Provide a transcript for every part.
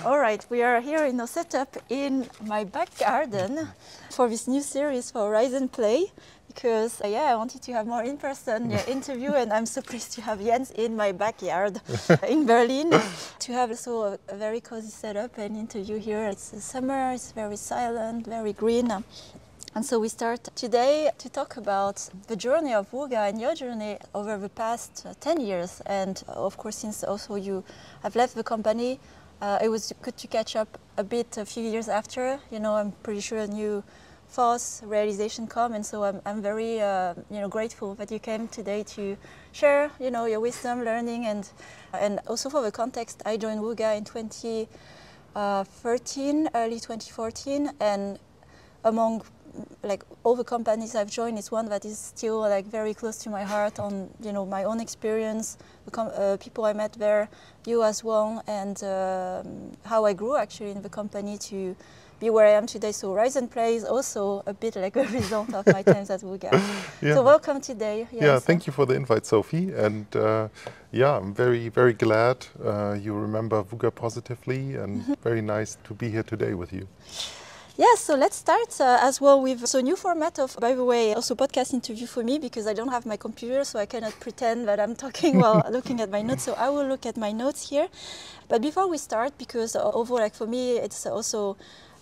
All right, we are here in a setup in my back garden for this new series for Horizon Play because I wanted to have more in-person interview, and I'm so pleased to have Jens in my backyard in Berlin to have also a very cozy setup and interview here. It's summer, it's very silent, very green. And so we start today to talk about the journey of Wooga and your journey over the past 10 years. And of course, since also you have left the company, it was good to catch up a bit a few years after. You know, I'm pretty sure a new thoughts, realization come, and so I'm very grateful that you came today to share your wisdom, learning, and also for the context. I joined Wooga in 2013, early 2014, and among all the companies I've joined, is one that is still very close to my heart on my own experience, the people I met there, you as well, and how I grew actually in the company to be where I am today. So Horizon Play is also a bit like a result of my times at Wooga. Yeah. So welcome today. Yes. Yeah, thank you for the invite, Sophie, and I'm very, very glad you remember Wooga positively, and very nice to be here today with you. Yes, so let's start as well with a new format of, by the way, also podcast interview for me, because I don't have my computer, so I cannot pretend that I'm talking while looking at my notes. So I will look at my notes here. But before we start, because overall, for me, it's also,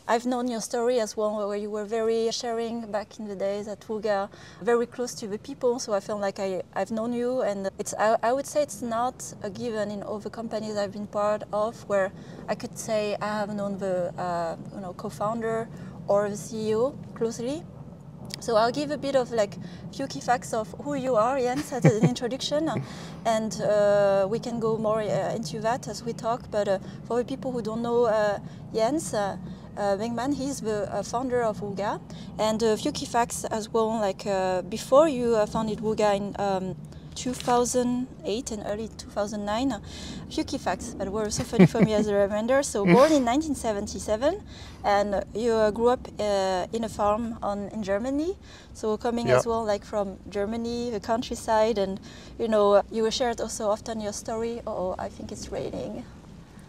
I've known your story as well, where you were very sharing back in the days at Wooga, very close to the people. So I feel like I've known you, and I would say it's not a given in all the companies I've been part of where I could say I have known the co-founder or the CEO closely. So I'll give a bit of few key facts of who you are, Jens, as an introduction, and we can go more into that as we talk. But for the people who don't know Jens Begemann, he's the founder of Wooga, and a few key facts as well. Before you founded Wooga in 2008 and early 2009, a few key facts that were so funny for me as a reminder. So born in 1977, and you grew up in a farm in Germany. So coming as well from Germany, the countryside, and you shared also often your story. Oh, I think it's raining.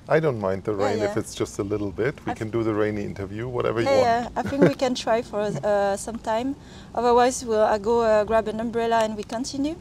I don't mind the rain if it's just a little bit. We can do the rainy interview, whatever you want. Yeah, I think we can try for some time. Otherwise, I'll go grab an umbrella and we continue.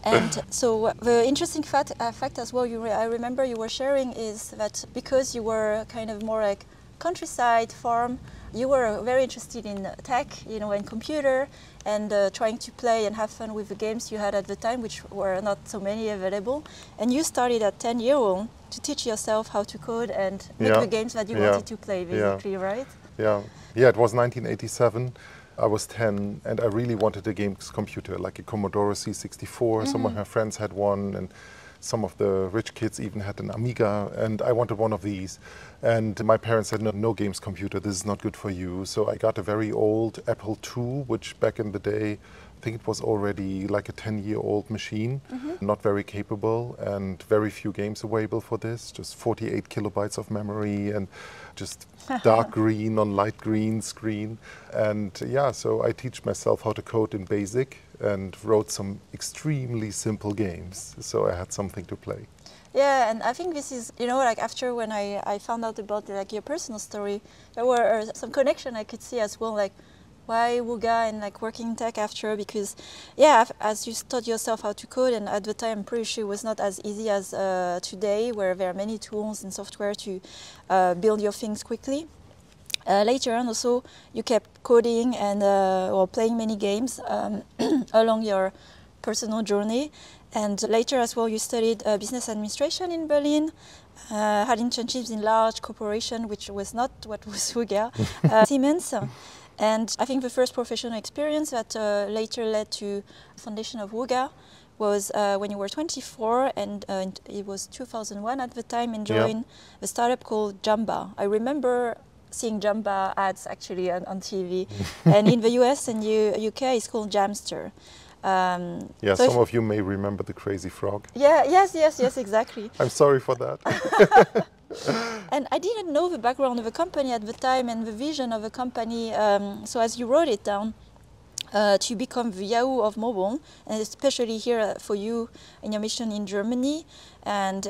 And so the interesting fact as well, I remember you were sharing, is that because you were kind of more like countryside farm, you were very interested in tech, and computer, and trying to play and have fun with the games you had at the time, which were not so many available. And you started at 10-year-old to teach yourself how to code and make the games that you wanted to play, basically, right? Yeah, it was 1987. I was 10, and I really wanted a games computer, like a Commodore C64. Some of my friends had one, and some of the rich kids even had an Amiga, and I wanted one of these. And my parents said, no games computer, this is not good for you. So I got a very old Apple II, which back in the day, I think it was already like a 10-year-old machine, not very capable, and very few games available for this, just 48 kilobytes of memory, and just dark green on light green screen. And so I teach myself how to code in BASIC and wrote some extremely simple games, so I had something to play. Yeah, and I think this is, after when I found out about your personal story, there were some connection I could see as well, why Wooga and working in tech after, because as you taught yourself how to code, and at the time I'm pretty sure it was not as easy as today, where there are many tools and software to build your things quickly. Later on also you kept coding and or playing many games along your personal journey, and later as well you studied business administration in Berlin, had internships in large corporation, which was not what was Wooga, Siemens. And I think the first professional experience that later led to the foundation of Wooga was when you were 24, and it was 2001 at the time, and joined a startup called Jamba. I remember seeing Jamba ads actually on TV, and in the US and UK it's called Jamster. So some of you may remember the crazy frog. Yes, exactly. I'm sorry for that. And I didn't know the background of the company at the time and the vision of the company, so as you wrote it down, to become the Yahoo of mobile, and especially here for you in your mission in Germany. And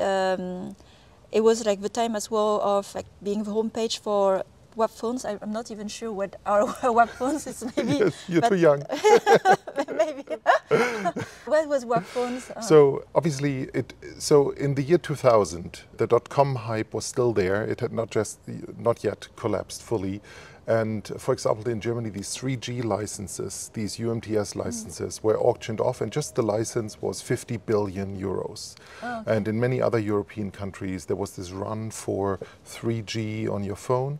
it was like the time as well of like being the homepage for web phones. I'm not even sure what are web phones. It's maybe Yes, you're too young. maybe. What was web phones? So obviously, so in the year 2000, the .com hype was still there. It had not yet collapsed fully. And for example, in Germany, these 3G licenses, these UMTS licenses were auctioned off, and just the license was 50 billion euros. Oh, okay. And in many other European countries, there was this run for 3G on your phone.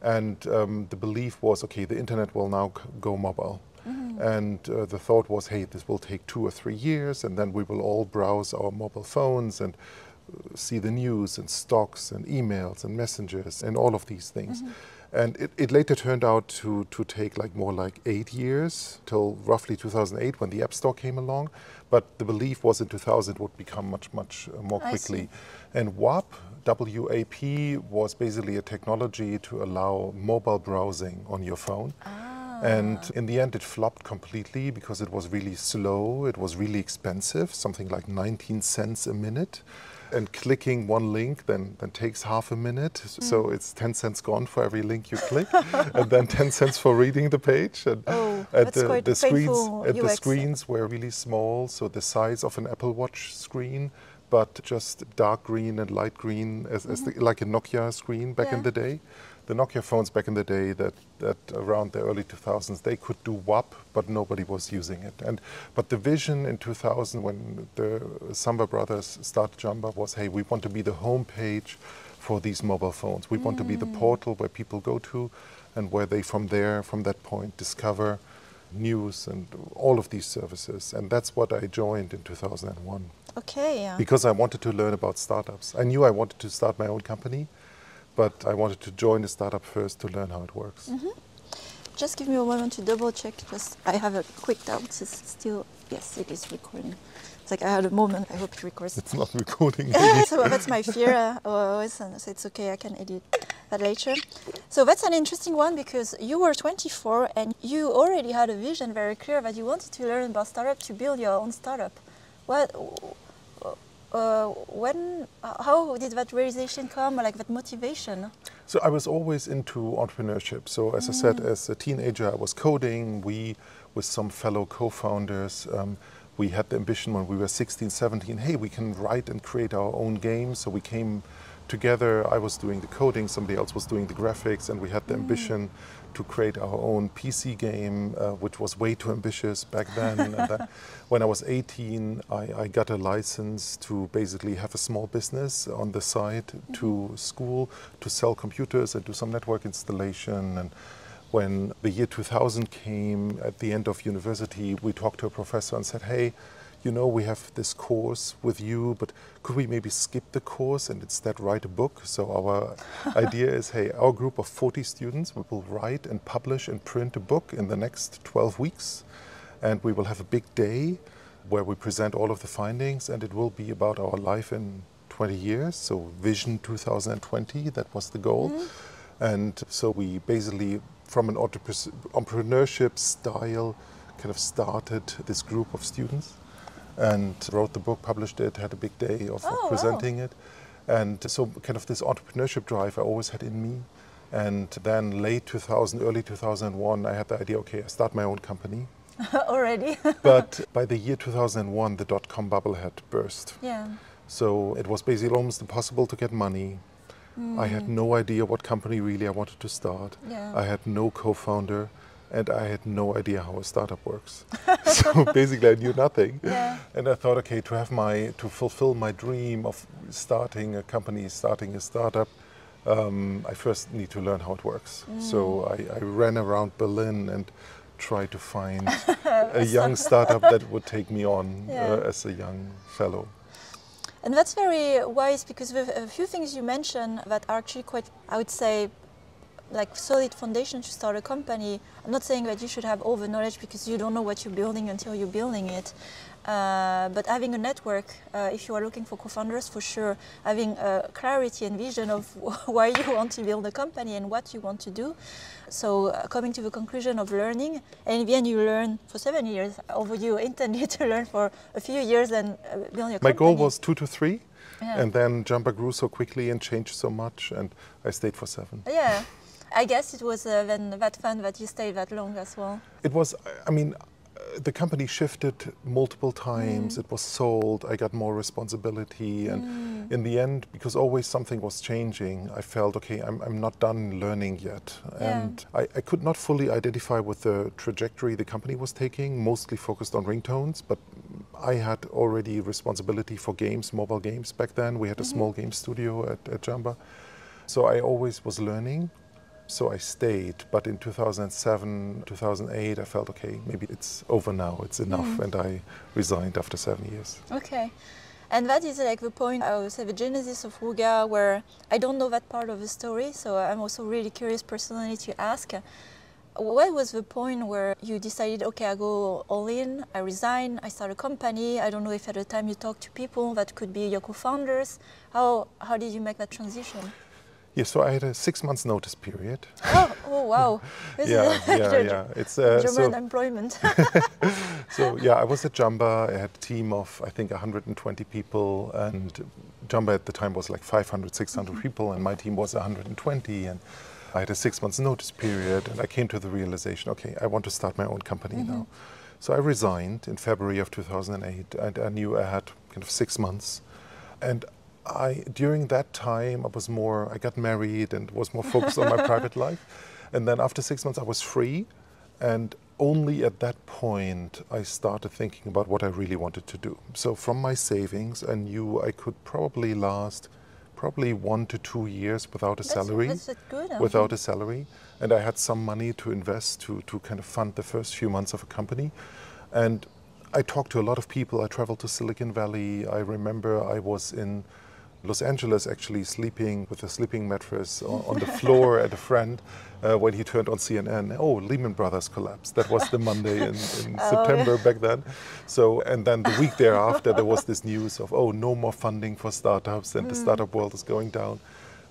And the belief was, okay, the internet will now go mobile. And the thought was, hey, this will take 2 or 3 years, and then we will all browse our mobile phones and see the news and stocks and emails and messengers and all of these things. And it later turned out to take more like 8 years, till roughly 2008 when the App Store came along. But the belief was in 2000 it would become much more quickly. And WAP, W-A-P, was basically a technology to allow mobile browsing on your phone. And in the end, it flopped completely because it was really slow, it was really expensive, something like 19 cents a minute. And clicking one link then takes half a minute. So it's 10 cents gone for every link you click, and then 10 cents for reading the page. And that's quite painful UX. The screens were really small, so the size of an Apple Watch screen, but just dark green and light green, like a Nokia screen back in the day. The Nokia phones back in the day that around the early 2000s, they could do WAP, but nobody was using it. But the vision in 2000 when the Samba brothers started Jamba was, hey, we want to be the homepage for these mobile phones. We want to be the portal where people go to and where they from that point, discover news and all of these services. And that's what I joined in 2001. Okay, yeah. Because I wanted to learn about startups. I knew I wanted to start my own company, but I wanted to join a startup first to learn how it works. Just give me a moment to double check. I have a quick doubt. It's still, yes, it is recording. It's like I had a moment. I hope it records. It's not recording. So that's my fear always, and so it's okay. I can edit that later. So that's an interesting one because you were 24 and you already had a vision very clear that you wanted to learn about startup to build your own startup. How did that realization come, like that motivation? So I was always into entrepreneurship. So as I said, as a teenager, I was coding. We, with some fellow co-founders, we had the ambition when we were 16, 17, hey, we can write and create our own games. So we came together. I was doing the coding, somebody else was doing the graphics, and we had the ambition to create our own PC game, which was way too ambitious back then. And then when I was 18, I got a license to basically have a small business on the side to school, to sell computers and do some network installation. And when the year 2000 came, at the end of university, we talked to a professor and said, hey, you know, we have this course with you, but could we maybe skip the course and instead write a book? So our idea is, hey, our group of 40 students, we will write and publish and print a book in the next 12 weeks. And we will have a big day where we present all of the findings, and it will be about our life in 20 years. So Vision 2020, that was the goal. And so we basically, from an entrepreneurship style, kind of started this group of students. And wrote the book, published it, had a big day of presenting it. And so kind of this entrepreneurship drive I always had in me. And then late 2000, early 2001, I had the idea, okay, I start my own company. Already? But by the year 2001, the .com bubble had burst. Yeah. So it was basically almost impossible to get money. I had no idea what company really I wanted to start. Yeah. I had no co-founder. And I had no idea how a startup works. So basically I knew nothing. Yeah. And I thought, okay, to fulfill my dream of starting a company, starting a startup, I first need to learn how it works. So I ran around Berlin and tried to find a young startup that would take me on as a young fellow. And that's very wise because a few things you mentioned that are actually quite, I would say, like solid foundation to start a company. I'm not saying that you should have all the knowledge because you don't know what you're building until you're building it. But having a network, if you are looking for co-founders, for sure, having clarity and vision of why you want to build a company and what you want to do. So coming to the conclusion of learning, and in the end you learn for 7 years, although you intended to learn for a few years and build your company. My goal was 2 to 3. Yeah. And then Jamba grew so quickly and changed so much, and I stayed for 7. Yeah. I guess it was then that fun that you stayed that long as well. It was, I mean, the company shifted multiple times. It was sold. I got more responsibility. And in the end, because always something was changing, I felt, okay, I'm not done learning yet. Yeah. And I could not fully identify with the trajectory the company was taking, mostly focused on ringtones. But I had already responsibility for games, mobile games back then. We had a small game studio at Jamba. So I always was learning. So I stayed, but in 2007, 2008, I felt, okay, maybe it's over now, it's enough, and I resigned after 7 years. Okay. And that is like the point, I would say, the genesis of Wooga, where I don't know that part of the story, so I'm also really curious personally to ask, what was the point where you decided, okay, I go all in, I resign, I start a company? I don't know if at the time you talked to people that could be your co-founders. How did you make that transition? Yeah, so I had a 6 months notice period. Oh wow! This Yeah. It's German employment. So yeah, I was at Jamba. I had a team of I think 120 people, and Jamba at the time was like 500, 600 people, and my team was 120. And I had a 6 months notice period, and I came to the realization, okay, I want to start my own company now. So I resigned in February of 2008, and I knew I had kind of 6 months, and during that time, I got married and was more focused on my private life. And then after 6 months, I was free. And only at that point, I started thinking about what I really wanted to do. So from my savings, I knew I could probably last 1 to 2 years without a salary. That's good. Without a salary. And I had some money to invest to kind of fund the first few months of a company. And I talked to a lot of people. I traveled to Silicon Valley. I remember I was in Los Angeles actually sleeping with a sleeping mattress on the floor at a friend when he turned on CNN. Oh, Lehman Brothers collapsed. That was the Monday in September back then. So, and then the week thereafter there was this news of, oh, no more funding for startups and the startup world is going down.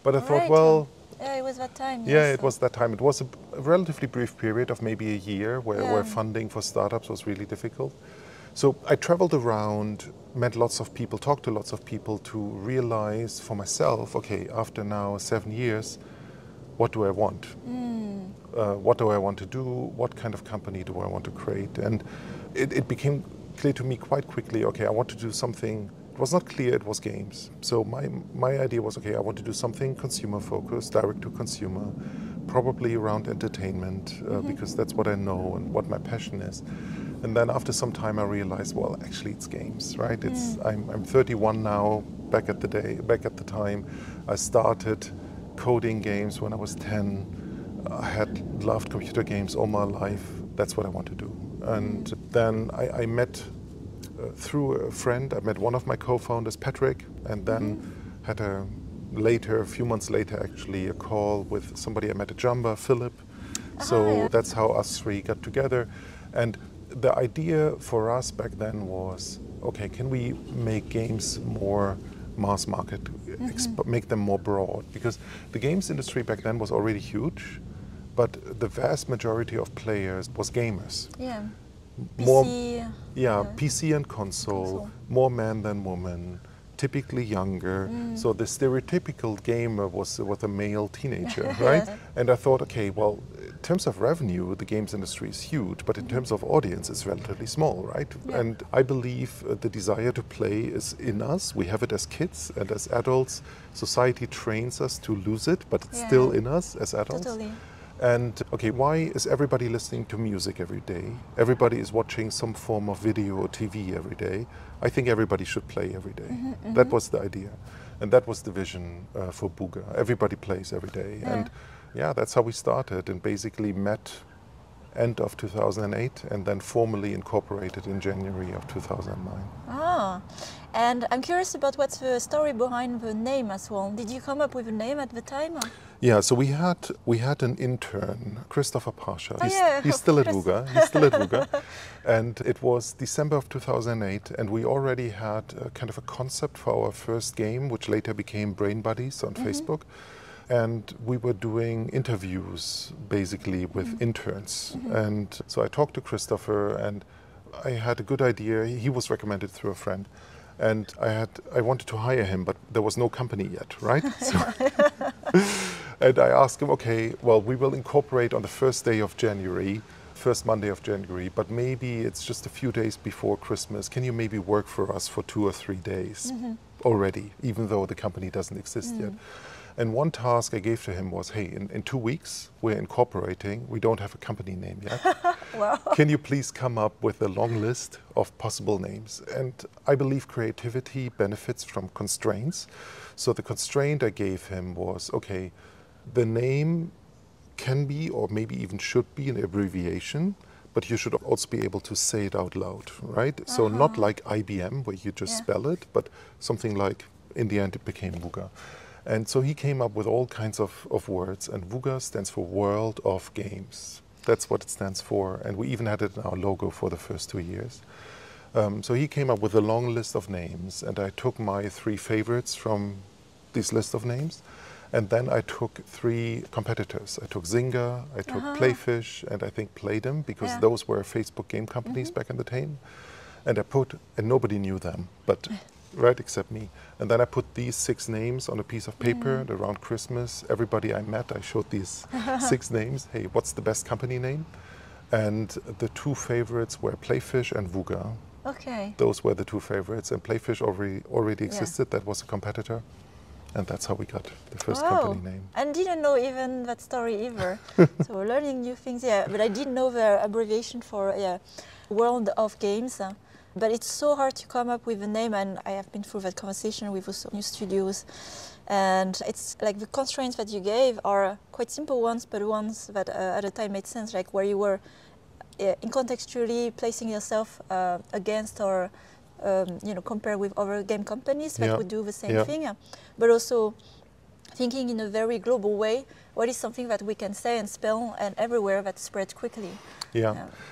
But I thought, well... Yeah, it was that time. Yeah, yes. It was that time. It was a relatively brief period of maybe a year where funding for startups was really difficult. So I traveled around, met lots of people, talked to lots of people to realize for myself, okay, after now 7 years, what do I want? What do I want to do? What kind of company do I want to create? And it became clear to me quite quickly, okay, I want to do something. It was not clear it was games. So my idea was, okay, I want to do something consumer focused, direct to consumer, probably around entertainment, because that's what I know and what my passion is. And then after some time I realized, well, actually it's games, right? I'm 31 now, back at the time. I started coding games when I was 10. I had loved computer games all my life. That's what I want to do. And then I met, through a friend, I met one of my co-founders, Patrick, and then had a few months later actually, a call with somebody I met at Jamba, Philip. So that's how us three got together. And the idea for us back then was, okay, can we make games more mass market, make them more broad? Because the games industry back then was already huge, but the vast majority of players was gamers. Yeah. More, PC. PC and console, more man than woman, typically younger. So the stereotypical gamer was a male teenager, right? And I thought, okay, well, in terms of revenue, the games industry is huge, but in terms of audience, it's relatively small, right? Yeah. And I believe the desire to play is in us. We have it as kids and as adults. Society trains us to lose it, but it's still in us as adults. Totally. And okay, why is everybody listening to music every day? Everybody is watching some form of video or TV every day. I think everybody should play every day. That was the idea. And that was the vision for Wooga. Everybody plays every day. And yeah, that's how we started and basically met end of 2008 and then formally incorporated in January of 2009. Ah, and I'm curious about what's the story behind the name as well. Did you come up with a name at the time? Or? Yeah, so we had an intern, Christopher Pasha. He's still at Wooga. He's still at Wooga. And it was December of 2008, and we already had kind of a concept for our first game, which later became Brain Buddies on Facebook. And we were doing interviews basically with interns. And so I talked to Christopher and I had a good idea. He was recommended through a friend. And I wanted to hire him, but there was no company yet, right? So and I asked him, okay, well, we will incorporate on the first day of January, first Monday of January, but maybe it's just a few days before Christmas. Can you maybe work for us for 2 or 3 days already, even though the company doesn't exist yet? And one task I gave to him was, hey, in 2 weeks, we're incorporating. We don't have a company name yet. Wow. Can you please come up with a long list of possible names? And I believe creativity benefits from constraints. So the constraint I gave him was, okay, the name can be, or maybe even should be, an abbreviation, but you should also be able to say it out loud, right? So not like IBM, where you just spell it, but something like, in the end, it became Wooga. And so he came up with all kinds of words, and Wooga stands for World of Games. That's what it stands for, and we even had it in our logo for the first 2 years. So he came up with a long list of names, and I took my 3 favorites from this list of names, and then I took 3 competitors. I took Zynga, I took Playfish, and I think Playdom, because those were Facebook game companies back in the day. And and nobody knew them, but right, except me. And then I put these 6 names on a piece of paper, and around Christmas, everybody I met, I showed these 6 names. Hey, what's the best company name? And the 2 favorites were Playfish and Wooga. Okay. Those were the 2 favorites, and Playfish already existed. That was a competitor. And that's how we got the first company name. I didn't know even that story either. So we're learning new things, But I didn't know the abbreviation for World of Games. But it's so hard to come up with a name, and I have been through that conversation with also new studios. And it's like the constraints that you gave are quite simple ones, but ones that at the time made sense, like where you were contextually placing yourself against or compare with other game companies that would do the same thing, but also thinking in a very global way. What is something that we can say and spell and everywhere that spreads quickly?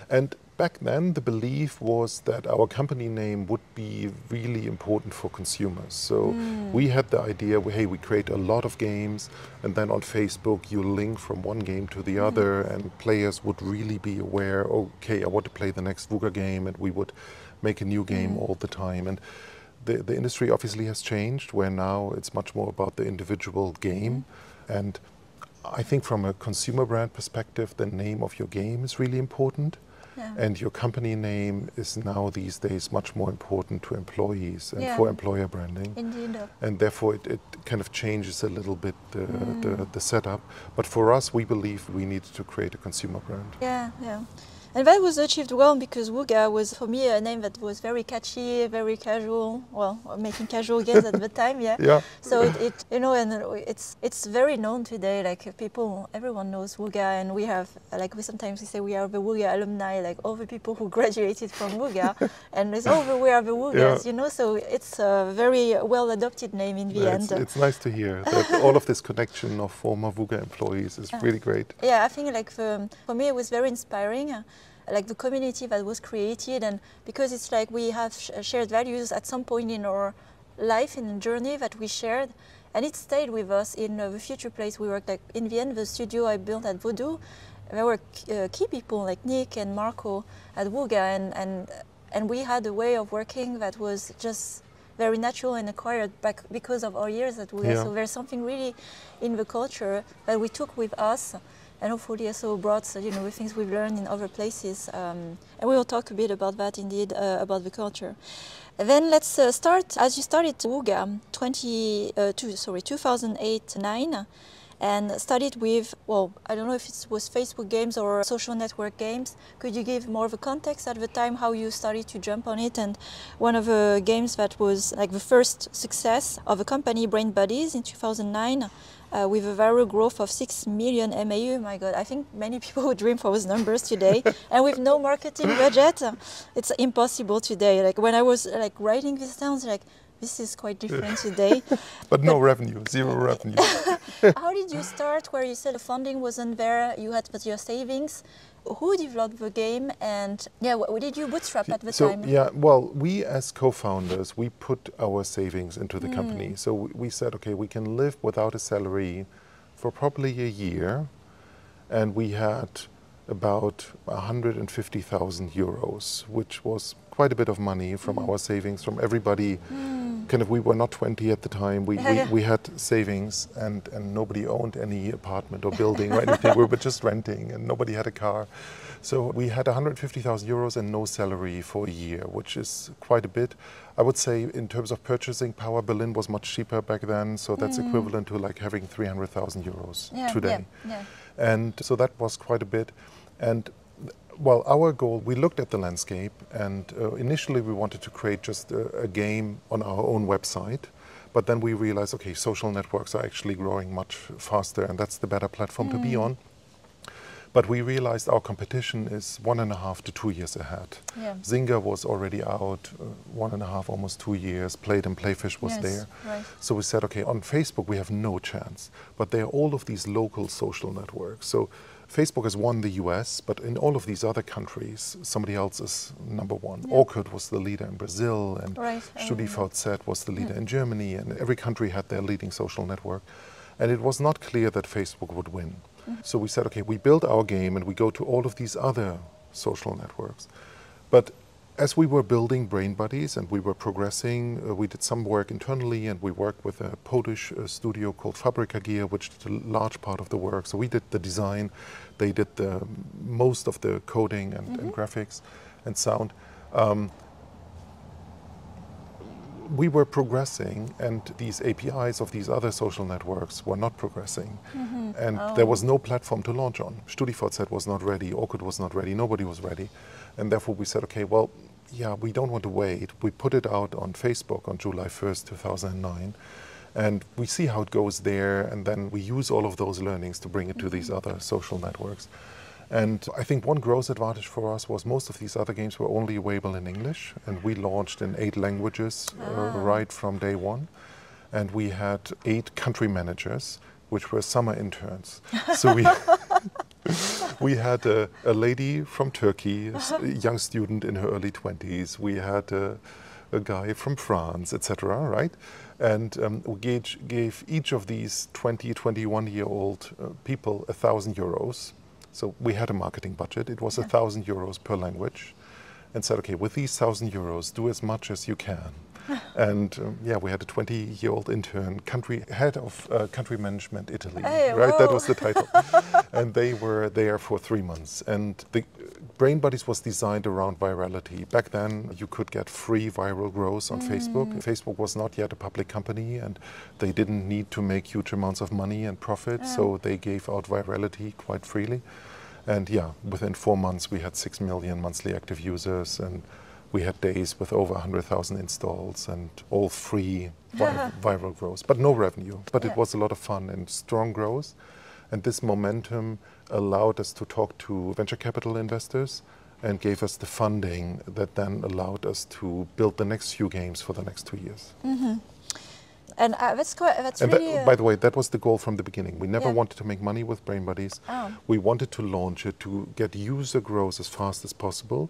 And back then, the belief was that our company name would be really important for consumers. So we had the idea, hey, we create a lot of games, and then on Facebook you link from one game to the other, and players would really be aware, okay, I want to play the next Wooga game, and we would make a new game all the time. And the industry obviously has changed, where now it's much more about the individual game. And I think from a consumer brand perspective, the name of your game is really important. And your company name is now these days much more important to employees and for employer branding. Indeed. And therefore it kind of changes a little bit the setup. But for us, we believe we needed to create a consumer brand. And that was achieved well, because Wooga was, for me, a name that was very catchy, very casual. Well, making casual games at the time, So it's very known today. Like everyone knows Wooga, and we have, we sometimes say we are the Wooga alumni, like all the people who graduated from Wooga, and it's we are the Woogas, So it's a very well adopted name in the end. It's nice to hear that all of this connection of former Wooga employees is really great. I think for me it was very inspiring. Like the community that was created, and because it's like we have shared values at some point in our life, in the journey that we shared, and it stayed with us in the future place we worked. Like in the end, the studio I built at Voodoo, there were key people like Nick and Marco at Wooga, and we had a way of working that was just very natural and acquired back because of our years at Wooga. So there's something really in the culture that we took with us, and hopefully also brought the things we've learned in other places. And we will talk a bit about that indeed, about the culture. And then let's start, as you started Wooga 2008-9, and started with, well, I don't know if it was Facebook games or social network games. Could you give more of a context at the time, how you started to jump on it? And one of the games that was like the first success of a company, Brain Buddies, in 2009, with a viral growth of 6 million MAU. My God, I think many people would dream for those numbers today. And with no marketing budget, it's impossible today. Like when I was writing this down, this is quite different today. But no revenue, 0 revenue. How did you start, where you said the funding wasn't there, you had but your savings? Who developed the game, and what did you bootstrap at the time? Well, we as co-founders, we put our savings into the company. So we said, okay, we can live without a salary for probably a year, and we had about 150,000 euros, which was quite a bit of money from our savings, from everybody. Kind of, we were not 20 at the time. We had savings, and nobody owned any apartment or building or anything. We were just renting, and nobody had a car. So we had 150,000 euros and no salary for a year, which is quite a bit. I would say in terms of purchasing power, Berlin was much cheaper back then. So that's equivalent to like having 300,000 euros today. And so that was quite a bit. And well, our goal, we looked at the landscape, and initially we wanted to create just a game on our own website. But then we realized, okay, social networks are actually growing much faster, and that's the better platform to be on. But we realized our competition is 1.5 to 2 years ahead. Zynga was already out 1.5, almost 2 years. Played and Playfish was there. So we said, okay, on Facebook we have no chance. But there are all of these local social networks. So Facebook has won the US, but in all of these other countries, somebody else is number one. Orkut was the leader in Brazil, and StudiVZ was the leader in Germany, and every country had their leading social network. And it was not clear that Facebook would win. So we said, okay, we build our game and we go to all of these other social networks. But as we were building Brain Buddies and we were progressing, we did some work internally, and we worked with a Polish studio called Fabryka Gear, which did a large part of the work. So we did the design, they did most of the coding and graphics and sound. We were progressing, and these APIs of these other social networks were not progressing. And there was no platform to launch on. StudiVZ was not ready, Orkut was not ready, nobody was ready. And therefore we said, okay, well, yeah, we don't want to wait. We put it out on Facebook on July 1st, 2009. And we see how it goes there, and then we use all of those learnings to bring it to these other social networks. And I think one growth advantage for us was most of these other games were only available in English, and we launched in 8 languages right from day one. And we had 8 country managers, which were summer interns. So we had a lady from Turkey, a young student in her early 20s. We had a guy from France, etc., right? And we gave each of these 20, 21-year-old people 1,000 euros. So we had a marketing budget. It was 1,000 euros per language, and said, okay, with these 1,000 euros, do as much as you can. And yeah, we had a 20-year-old intern, head of country management Italy, right? That was the title. And they were there for 3 months. And the Brain Buddies was designed around virality. Back then, you could get free viral growth on Facebook. Facebook was not yet a public company, and they didn't need to make huge amounts of money and profit, so they gave out virality quite freely. And yeah, within 4 months, we had 6 million monthly active users, and we had days with over 100,000 installs, and all free viral growth, but no revenue. But it was a lot of fun and strong growth. And this momentum allowed us to talk to venture capital investors and gave us the funding that then allowed us to build the next few games for the next 2 years. And that's really... by the way, that was the goal from the beginning. We never wanted to make money with Brain Buddies. We wanted to launch it to get user growth as fast as possible,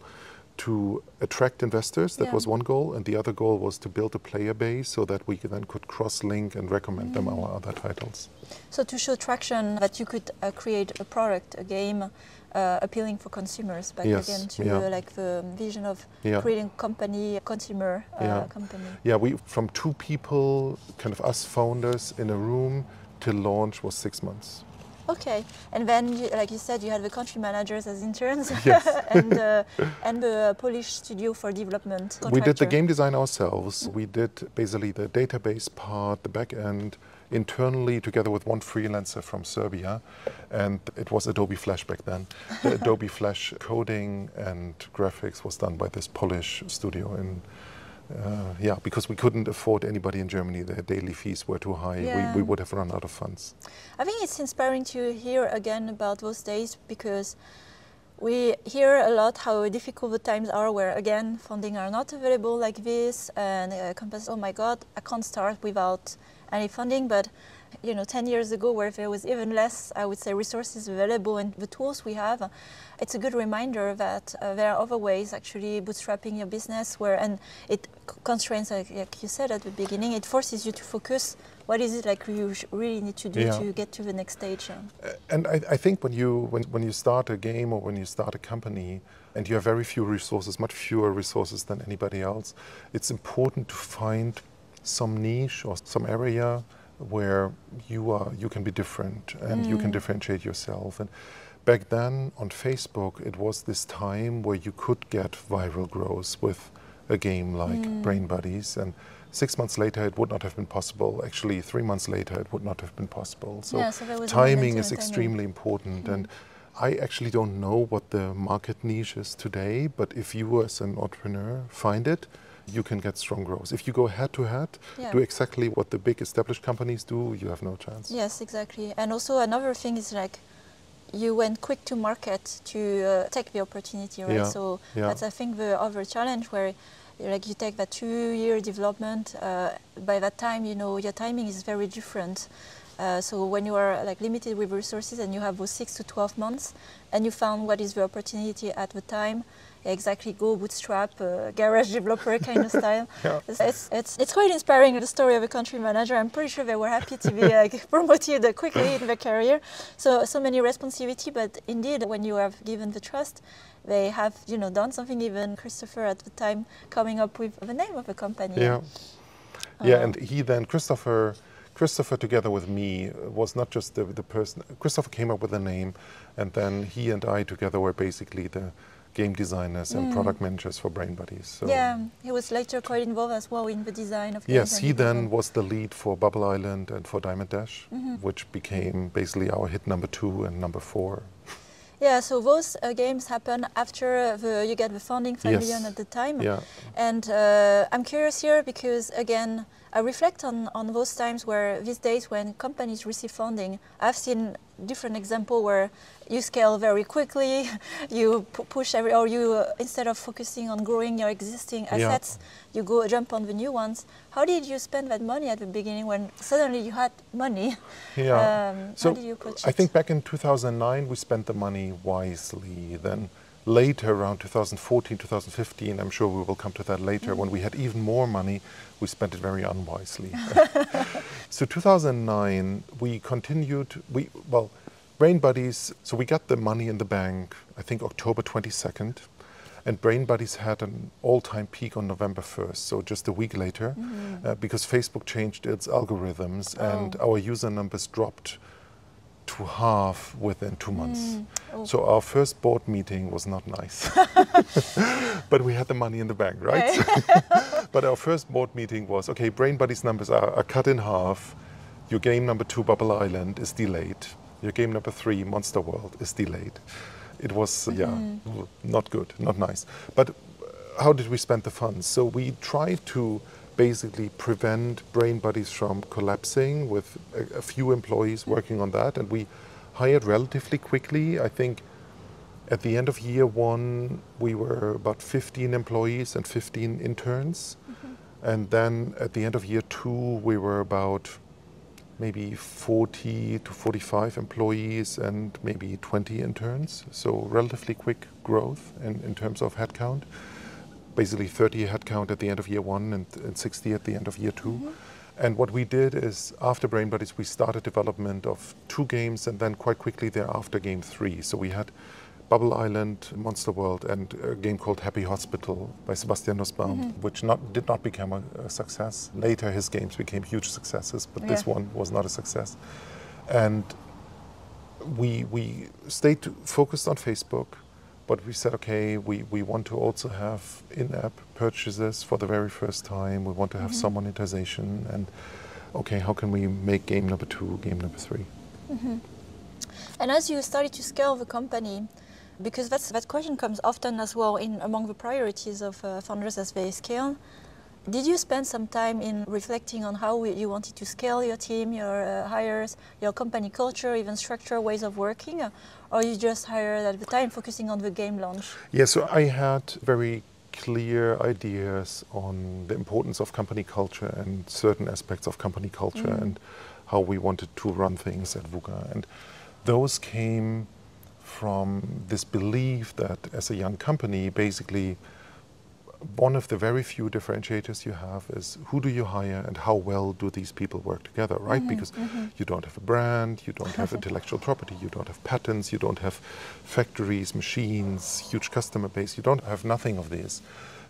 to attract investors. That was one goal. And the other goal was to build a player base so that we then could cross-link and recommend them our other titles. So to show traction that you could create a product, a game, appealing for consumers, but again to like the vision of creating company, consumer company. Yeah, we from 2 people, kind of us founders in a room, till launch was 6 months. Okay, and then, like you said, you had the country managers as interns, and the Polish studio for development. We did the game design ourselves. We did basically the database part, the back end, internally together with one freelancer from Serbia, and it was Adobe Flash back then. The Adobe Flash coding and graphics was done by this Polish studio in because we couldn't afford anybody in Germany. Their daily fees were too high. We would have run out of funds. I think it's inspiring to hear again about those days, because we hear a lot how difficult the times are, where again funding are not available like this, and companies, oh my God, I can't start without any funding. But you know, 10 years ago, where there was even less, I would say, resources available and the tools we have, it's a good reminder that there are other ways actually bootstrapping your business, and it constrains, like you said at the beginning, it forces you to focus. What is it like you really need to do to get to the next stage? And I think when you start a game or when you start a company and you have very few resources, much fewer resources than anybody else, it's important to find some niche or some area where you can be different and you can differentiate yourself. And back then on Facebook, it was this time where you could get viral growth with a game like Brain Buddies, and 6 months later it would not have been possible. Actually, 3 months later it would not have been possible. So, yeah, so timing is extremely important. And I actually don't know what the market niche is today, but if you as an entrepreneur find it, you can get strong growth. If you go head to head, do exactly what the big established companies do, you have no chance. Yes, exactly. And also another thing is like you went quick to market to take the opportunity, right? So that's, I think, the other challenge where like you take that 2-year development, by that time, you know, your timing is very different. So when you are like limited with resources and you have those 6 to 12 months and you found what is the opportunity at the time, exactly, go bootstrap, garage developer kind of style. It's quite inspiring, the story of a country manager. I'm pretty sure they were happy to be promoted quickly in their career. So many responsibility, but indeed when you have given the trust, they have, you know, done something. Even Christopher at the time coming up with the name of the company. And he then, Christopher together with me was not just the person. Christopher came up with the name, and then he and I together were basically the game designers and product managers for Brain Buddies. So yeah, he was later quite involved as well in the design of games. Yes, he then was the lead for Bubble Island and for Diamond Dash, which became basically our hit number 2 and number 4. Yeah, so those games happen after you get the funding, 5 million at the time. Yeah. And I'm curious here because, again, I reflect on those times where these days when companies receive funding, I've seen different examples where you scale very quickly, you push or you, instead of focusing on growing your existing assets, you go jump on the new ones. How did you spend that money at the beginning when suddenly you had money? So how did you approach it? I think back in 2009 we spent the money wisely. Then later, around 2014, 2015, I'm sure we will come to that later, when we had even more money, we spent it very unwisely. So 2009, we continued, Brain Buddies, so we got the money in the bank, I think October 22nd, and Brain Buddies had an all-time peak on November 1st, so just a week later, because Facebook changed its algorithms and our user numbers dropped to half within 2 months. So our first board meeting was not nice. But we had the money in the bank, right? But our first board meeting was, okay, Brain Buddies numbers are cut in half. Your game number 2, Bubble Island, is delayed. Your game number 3, Monster World, is delayed. It was, not good, not nice. But how did we spend the funds? So we tried to basically prevent Brain Buddies from collapsing with a few employees working on that, and we hired relatively quickly. I think at the end of year 1 we were about 15 employees and 15 interns, and then at the end of year 2 we were about maybe 40 to 45 employees and maybe 20 interns, so relatively quick growth in terms of headcount. Basically 30 headcount at the end of year 1 and 60 at the end of year 2. And what we did is, after Brain Buddies, we started development of 2 games, and then quite quickly thereafter game 3. So we had Bubble Island, Monster World, and a game called Happy Hospital by Sebastian Nussbaum, which did not become a success. Later his games became huge successes, but this one was not a success. And we stayed focused on Facebook, but we said, okay, we want to also have in-app purchases for the very first time. We want to have some monetization, and okay, how can we make game number 2, game number 3? And as you started to scale the company, because that question comes often as well among the priorities of founders as they scale, did you spend some time in reflecting on how you wanted to scale your team, your hires, your company culture, even structure, ways of working, or you just hired at the time focusing on the game launch? Yeah, so I had very clear ideas on the importance of company culture and certain aspects of company culture and how we wanted to run things at Wooga. And those came from this belief that as a young company, basically, one of the very few differentiators you have is who do you hire and how well do these people work together, right? Because you don't have a brand, you don't have intellectual property, you don't have patents, you don't have factories, machines, huge customer base, you don't have nothing of this.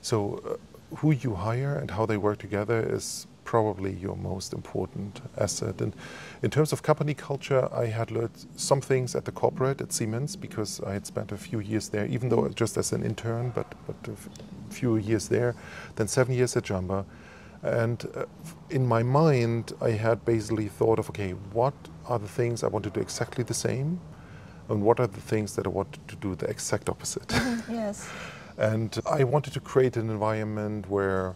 So who you hire and how they work together is probably your most important asset. And in terms of company culture, I had learned some things at the corporate at Siemens because I had spent a few years there, even though just as an intern, but a few years there, then 7 years at Jamba. And in my mind, I had basically thought of, okay, what are the things I want to do exactly the same? And what are the things that I want to do the exact opposite? Yes. And I wanted to create an environment where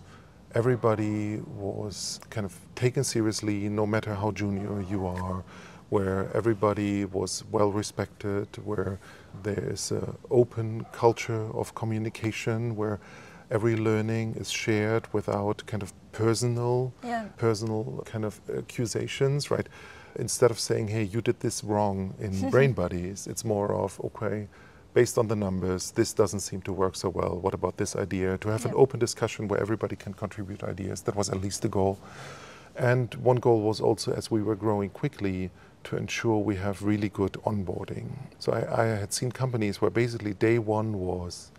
everybody was kind of taken seriously, no matter how junior you are, where everybody was well respected, where there is an open culture of communication, where every learning is shared without kind of personal kind of accusations, right? Instead of saying, hey, you did this wrong in Brain Buddies, it's more of, okay, based on the numbers, this doesn't seem to work so well. What about this idea? To have an open discussion where everybody can contribute ideas. That was at least the goal. And one goal was also, as we were growing quickly, to ensure we have really good onboarding. So I had seen companies where basically day one was,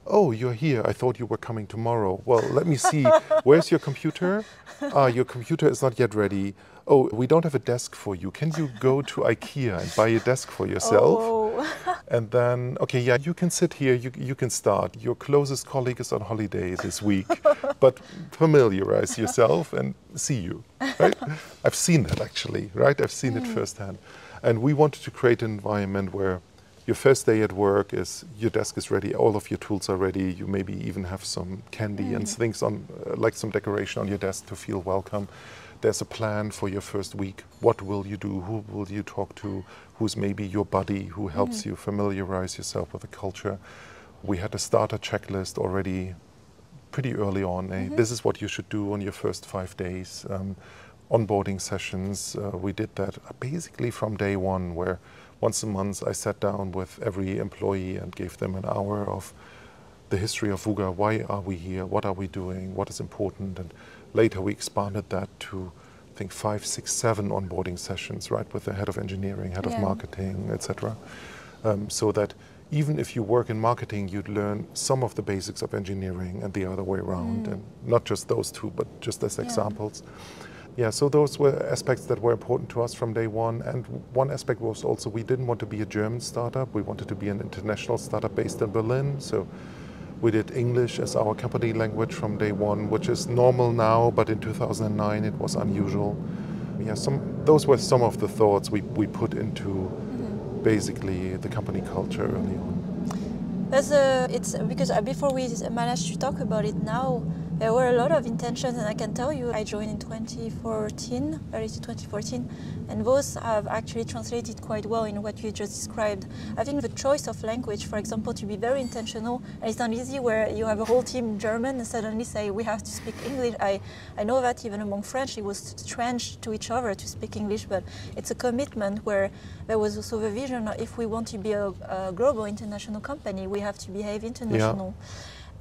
oh, you're here. I thought you were coming tomorrow. Well, let me see. Where's your computer? Your computer is not yet ready. Oh, we don't have a desk for you. Can you go to IKEA and buy a desk for yourself? Oh. And then, okay, yeah, you can sit here, you can start. Your closest colleague is on holiday this week, but familiarize yourself and see you, right? I've seen that actually, right? I've seen it firsthand. And we wanted to create an environment where your first day at work is your desk is ready, all of your tools are ready, you maybe even have some candy and things on, like some decoration on your desk to feel welcome. There's a plan for your first week. What will you do? Who will you talk to? Who's maybe your buddy who helps you familiarize yourself with the culture? We had a starter checklist already pretty early on. This is what you should do on your first 5 days. Onboarding sessions, we did that basically from day one, where once a month I sat down with every employee and gave them an hour of the history of Wooga. Why are we here? What are we doing? What is important? And later we expanded that to, I think, 5, 6, 7 onboarding sessions, right, with the head of engineering, head of marketing, etc. So that even if you work in marketing, you'd learn some of the basics of engineering and the other way around, and not just those two, but just as examples. Yeah, so those were aspects that were important to us from day one. And one aspect was also we didn't want to be a German startup. We wanted to be an international startup based in Berlin. So we did English as our company language from day one, which is normal now, but in 2009 it was unusual. Yeah, those were some of the thoughts we put into basically the company culture early on. It's because before we managed to talk about it now, there were a lot of intentions, and I can tell you I joined in 2014, early 2014, and those have actually translated quite well in what you just described. I think the choice of language, for example, to be very intentional, and it's not easy where you have a whole team German and suddenly say we have to speak English. I know that even among French it was strange to each other to speak English, but it's a commitment where there was also the vision that if we want to be a global international company, we have to behave international. Yeah.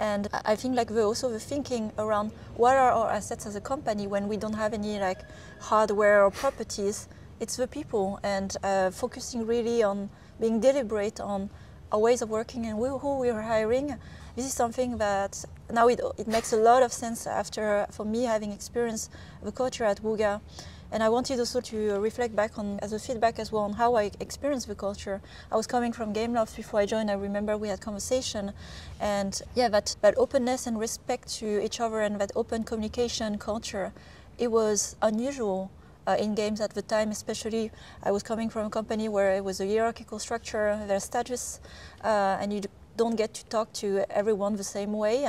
And I think also the thinking around what are our assets as a company when we don't have any like hardware or properties, it's the people, and focusing really on being deliberate on our ways of working and who we are hiring. This is something that now it makes a lot of sense after, for me, having experienced the culture at Wooga. And I wanted also to reflect back on, as a feedback as well, on how I experienced the culture. I was coming from Gameloft before I joined. I remember we had conversation, and yeah, that openness and respect to each other and that open communication culture, it was unusual in games at the time. Especially, I was coming from a company where it was a hierarchical structure, there's status, and you don't get to talk to everyone the same way.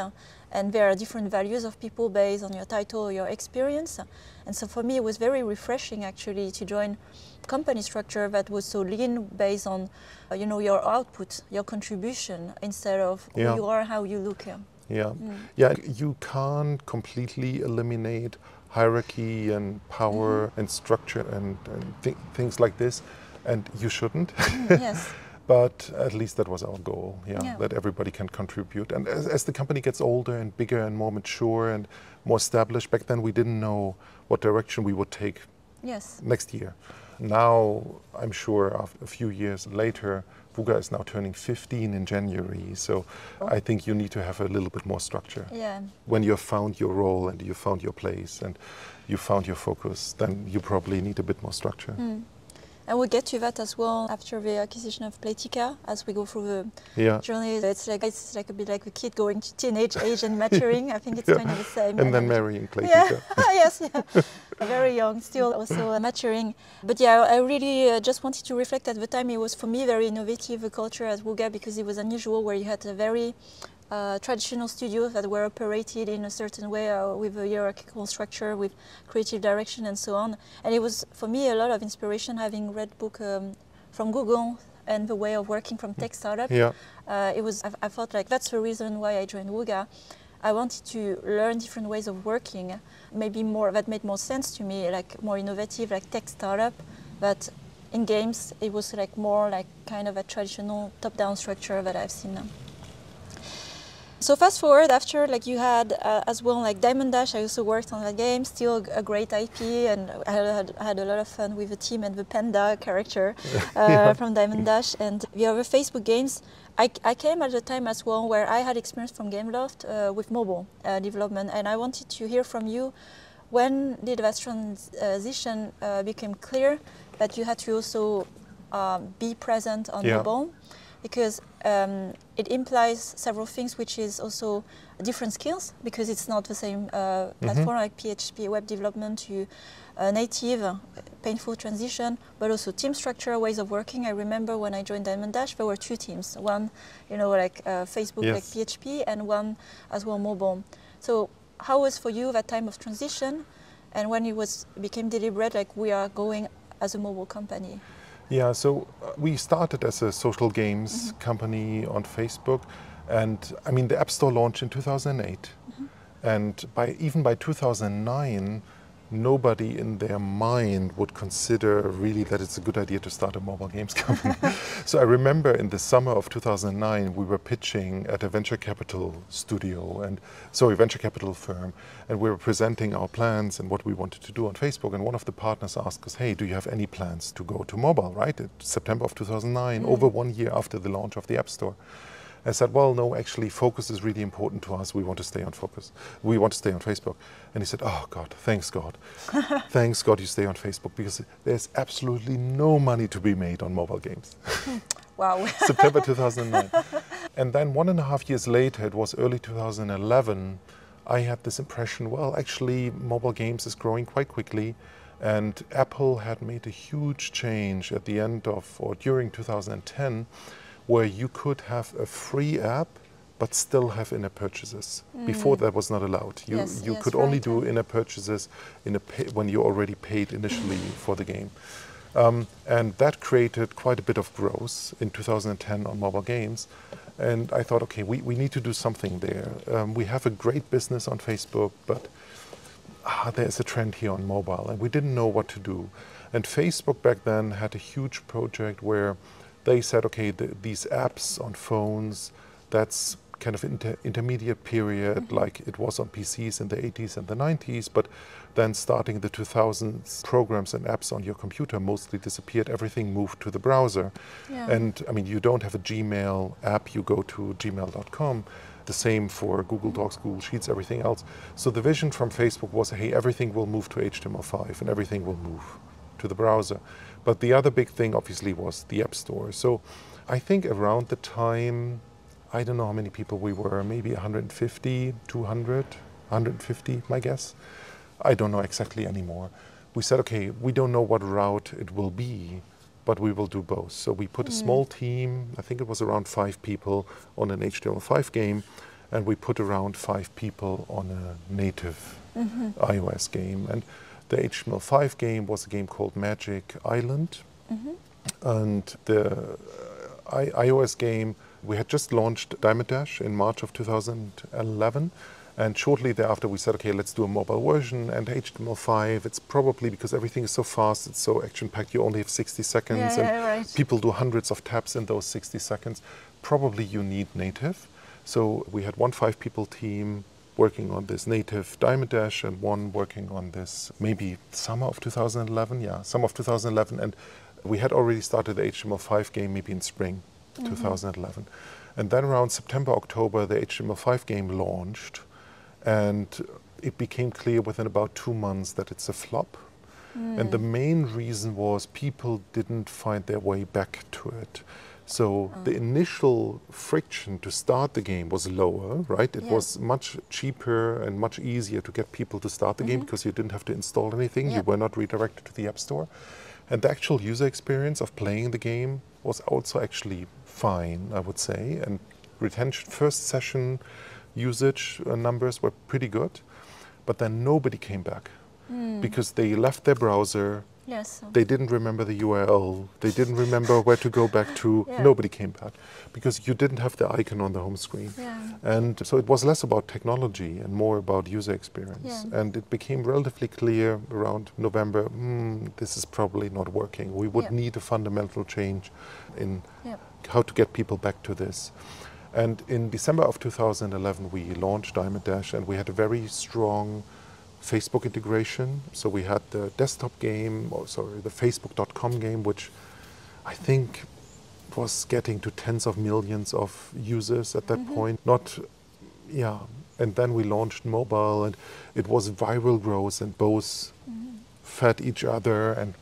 And there are different values of people based on your title or your experience. And so for me, it was very refreshing actually to join a company structure that was so lean, based on your output, your contribution, instead of who you are, how you look. Yeah, you can't completely eliminate hierarchy and power and structure and things like this, and you shouldn't. Yes. But at least that was our goal, that everybody can contribute. And as the company gets older and bigger and more mature and more established, back then we didn't know what direction we would take next year. Now, I'm sure after a few years later, Wooga is now turning 15 in January, so I think you need to have a little bit more structure. Yeah. When you've found your role and you've found your place and you found your focus, then you probably need a bit more structure. And we'll get to that as well after the acquisition of Playtika, as we go through the journey. It's like a bit like a kid going to teenage age and maturing. I think it's kind of the same. And then marrying Playtika. Yes, very young, still also maturing. But yeah, I really just wanted to reflect at the time. It was for me very innovative, the culture at Wooga, because it was unusual, where you had a very traditional studios that were operated in a certain way with a hierarchical structure, with creative direction and so on. And it was, for me, a lot of inspiration having read book from Google and the way of working from tech startup. I felt like that's the reason why I joined Wooga. I wanted to learn different ways of working, maybe more that made more sense to me, like more innovative, like tech startup. But in games, it was like more like kind of a traditional top-down structure that I've seen now. So fast forward, after like you had as well like Diamond Dash, I also worked on that game, still a great IP, and I had a lot of fun with the team and the panda character from Diamond Dash. And the other Facebook games, I came at a time as well where I had experience from Gameloft with mobile development, and I wanted to hear from you, when did that transition become clear that you had to also be present on mobile? Because it implies several things, which is also different skills, because it's not the same platform like PHP web development to native, painful transition, but also team structure, ways of working. I remember when I joined Diamond Dash, there were two teams. One, like Facebook, like PHP, and one as well mobile. So how was for you that time of transition, and when it became deliberate, like we are going as a mobile company? Yeah, so we started as a social games company on Facebook, and I mean the App Store launched in 2008, and even by 2009, nobody in their mind would consider really that it's a good idea to start a mobile games company. So I remember in the summer of 2009, we were pitching at a venture capital venture capital firm, and we were presenting our plans and what we wanted to do on Facebook. And one of the partners asked us, hey, do you have any plans to go to mobile, right? It's September of 2009, over 1 year after the launch of the App Store. I said, well, no, actually, focus is really important to us. We want to stay on focus. We want to stay on Facebook. And he said, oh, God, thanks, God. Thanks, God, you stay on Facebook, because there's absolutely no money to be made on mobile games. Wow. September 2009. And then 1.5 years later, it was early 2011, I had this impression, well, actually, mobile games is growing quite quickly. And Apple had made a huge change at the end of, or during 2010, where you could have a free app but still have in-app purchases. Before that was not allowed. You could only do in-app purchases when you already paid initially for the game. And that created quite a bit of growth in 2010 on mobile games. And I thought, okay, we need to do something there. We have a great business on Facebook, but there's a trend here on mobile, and we didn't know what to do. And Facebook back then had a huge project where they said, okay, these apps on phones, that's kind of intermediate period, like it was on PCs in the 80s and the 90s, but then starting the 2000s, programs and apps on your computer mostly disappeared. Everything moved to the browser. And I mean, you don't have a Gmail app, you go to gmail.com. The same for Google Docs, Google Sheets, everything else. So the vision from Facebook was, hey, everything will move to HTML5 and everything will move to the browser. But the other big thing obviously was the App Store. So I think around the time, I don't know how many people we were, maybe 150, 200, 150, my guess. I don't know exactly anymore. We said, okay, we don't know what route it will be, but we will do both. So we put a small team, I think it was around 5 people on an HTML5 game, and we put around 5 people on a native iOS game. And the HTML5 game was a game called Magic Island. And the iOS game, we had just launched Diamond Dash in March of 2011. And shortly thereafter, we said, okay, let's do a mobile version and HTML5. It's probably because everything is so fast, it's so action-packed, you only have 60 seconds, and people do hundreds of taps in those 60 seconds. Probably you need native. So we had one 5-people team working on this native Diamond Dash and one working on this maybe summer of 2011. Yeah, summer of 2011. And we had already started the HTML5 game maybe in spring 2011. And then around September, October, the HTML5 game launched. And it became clear within about 2 months that it's a flop. And the main reason was people didn't find their way back to it. So the initial friction to start the game was lower, right? It was much cheaper and much easier to get people to start the game because you didn't have to install anything. You were not redirected to the App Store. And the actual user experience of playing the game was also actually fine, I would say. And retention, first session usage numbers were pretty good. But then nobody came back because they left their browser. They didn't remember the URL. They didn't remember where to go back to. Nobody came back because you didn't have the icon on the home screen. And so it was less about technology and more about user experience. And it became relatively clear around November, this is probably not working. We would need a fundamental change in how to get people back to this. And in December of 2011, we launched Diamond Dash, and we had a very strong Facebook integration. So we had the desktop game, the Facebook.com game, which I think was getting to tens of millions of users at that point. And then we launched mobile, and it was viral growth, and both fed each other. And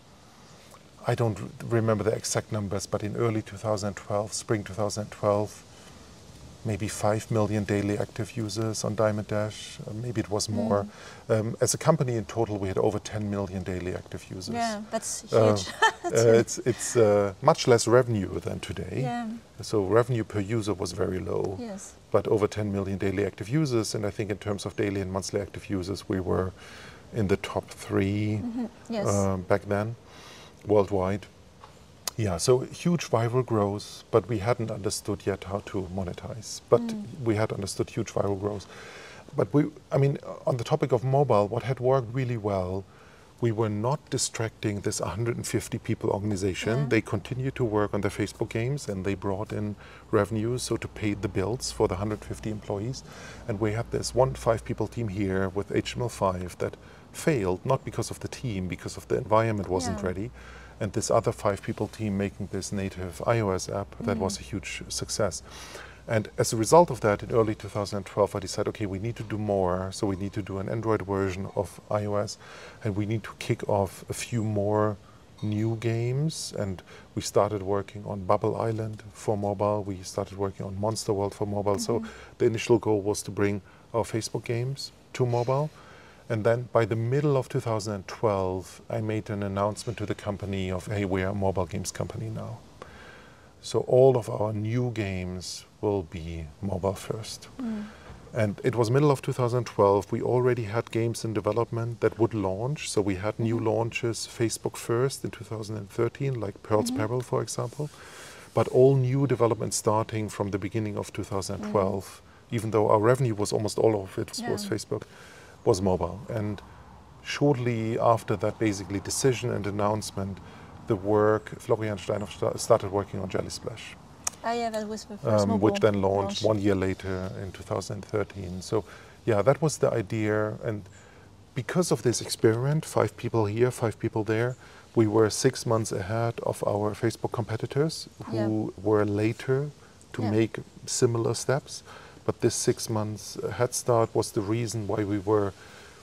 I don't remember the exact numbers, but in early 2012, spring 2012, maybe 5 million daily active users on Diamond Dash. Maybe it was more. As a company in total, we had over 10 million daily active users. Yeah, that's huge. It's much less revenue than today. So revenue per user was very low. But over 10 million daily active users, and I think in terms of daily and monthly active users, we were in the top 3 back then, worldwide. Yeah, so huge viral growth, but we hadn't understood yet how to monetize. But we had understood huge viral growth. But on the topic of mobile, what had worked really well, we were not distracting this 150 people organization. They continued to work on their Facebook games, and they brought in revenue, so to pay the bills for the 150 employees. And we had this 5-people team here with HTML5 that failed, not because of the team, because of the environment wasn't ready. And this other 5-people team making this native iOS app, that was a huge success. And as a result of that, in early 2012, I decided, okay, we need to do more. So we need to do an Android version of iOS, and we need to kick off a few more new games. And we started working on Bubble Island for mobile. We started working on Monster World for mobile. So the initial goal was to bring our Facebook games to mobile. And then by the middle of 2012, I made an announcement to the company of, hey, we are a mobile games company now. So all of our new games will be mobile first. And it was middle of 2012. We already had games in development that would launch. So we had new launches, Facebook first in 2013, like Pearl's Peril, for example. But all new development starting from the beginning of 2012, even though our revenue was almost all of it was Facebook, was mobile. And shortly after that basically decision and announcement, the work, Florian Steinhoff started working on Jelly Splash. That was the first mobile which then launched 1 year later in 2013. So yeah, that was the idea. And because of this experiment, 5 people here, 5 people there, we were 6 months ahead of our Facebook competitors who were later to make similar steps. But this 6 months head start was the reason why we were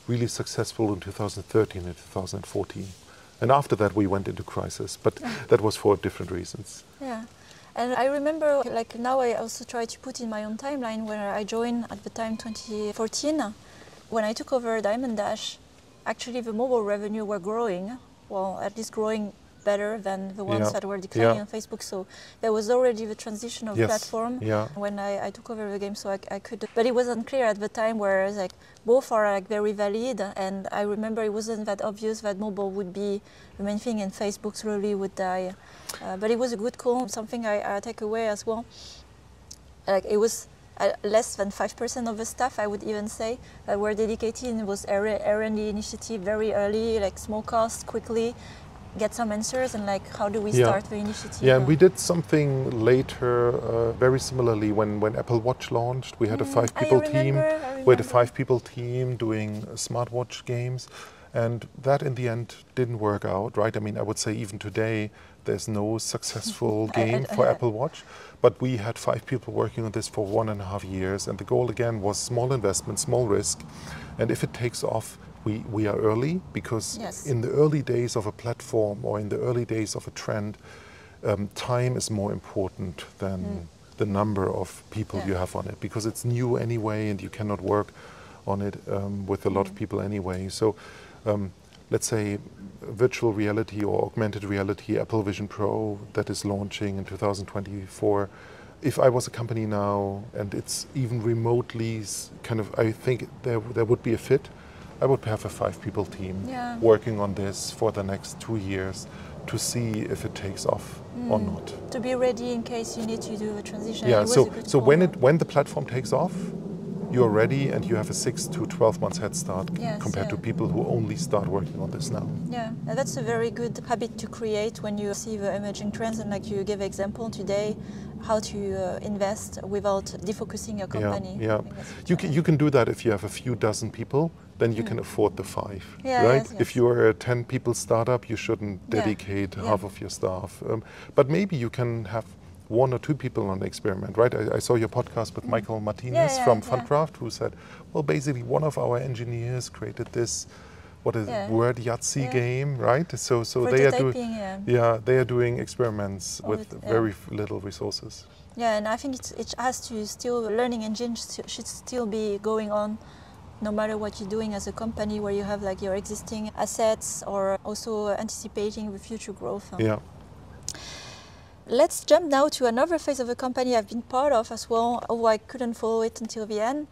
really successful in 2013 and 2014. And after that, we went into crisis, but that was for different reasons. And I remember, like now I also try to put in my own timeline where I joined at the time 2014. When I took over Diamond Dash, actually the mobile revenue were growing, well, at least growing better than the ones that were declining on Facebook. So there was already the transition of platform when I took over the game, so I could. But it was unclear at the time, whereas like both are like very valid. And I remember it wasn't that obvious that mobile would be the main thing and Facebook slowly would die. But it was a good call, something I take away as well. Like it was less than 5% of the staff, I would even say, were dedicated, and it was R&D initiative very early, like small costs, quickly get some answers, and like how do we start the initiative? Yeah, and we did something later, very similarly when Apple Watch launched. We had a 5-people team. We had a 5-people team doing smartwatch games, and that in the end didn't work out, right? I mean, I would say even today there's no successful game for Apple Watch, but we had 5 people working on this for 1.5 years, and the goal again was small investment, small risk, and if it takes off, we are early, because in the early days of a platform or in the early days of a trend, time is more important than the number of people you have on it, because it's new anyway and you cannot work on it with a lot of people anyway. So let's say virtual reality or augmented reality, Apple Vision Pro, that is launching in 2024. If I was a company now and it's even remotely kind of, I think there would be a fit. I would have a 5-people team working on this for the next 2 years to see if it takes off or not. To be ready in case you need to do a transition. Yeah, so when the platform takes off, you're ready and you have a 6 to 12 months head start compared to people who only start working on this now. Yeah, and that's a very good habit to create when you see the emerging trends, and like you gave example today, how to invest without defocusing your company. Yeah, you can do that if you have a few dozen people, then you can afford the 5, right? Yes. If you're a 10-people startup, you shouldn't dedicate half of your staff. But maybe you can have 1 or 2 people on the experiment, right? I saw your podcast with Michael Martinez from Fundcraft, who said, well, basically one of our engineers created this, word Yahtzee game, right? So they are doing experiments with very little resources. Yeah, and I think it has to still, learning engines should still be going on no matter what you're doing as a company, where you have like your existing assets or also anticipating the future growth. Yeah. Let's jump now to another phase of a company I've been part of as well, although I couldn't follow it until the end.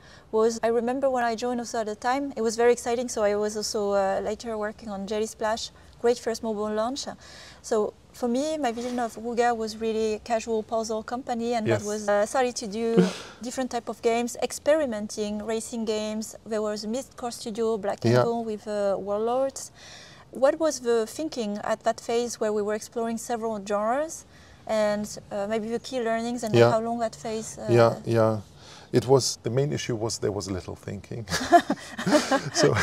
I remember when I joined also at the time, it was very exciting, so I was also later working on Jelly Splash, great first mobile launch. So for me, my vision of Wooga was really a casual puzzle company, and that was started to do different type of games, experimenting, racing games. There was a mid-core studio, Black Angle, with Warlords. What was the thinking at that phase where we were exploring several genres? And maybe the key learnings and how long that phase? It was, the main issue was there was little thinking. So,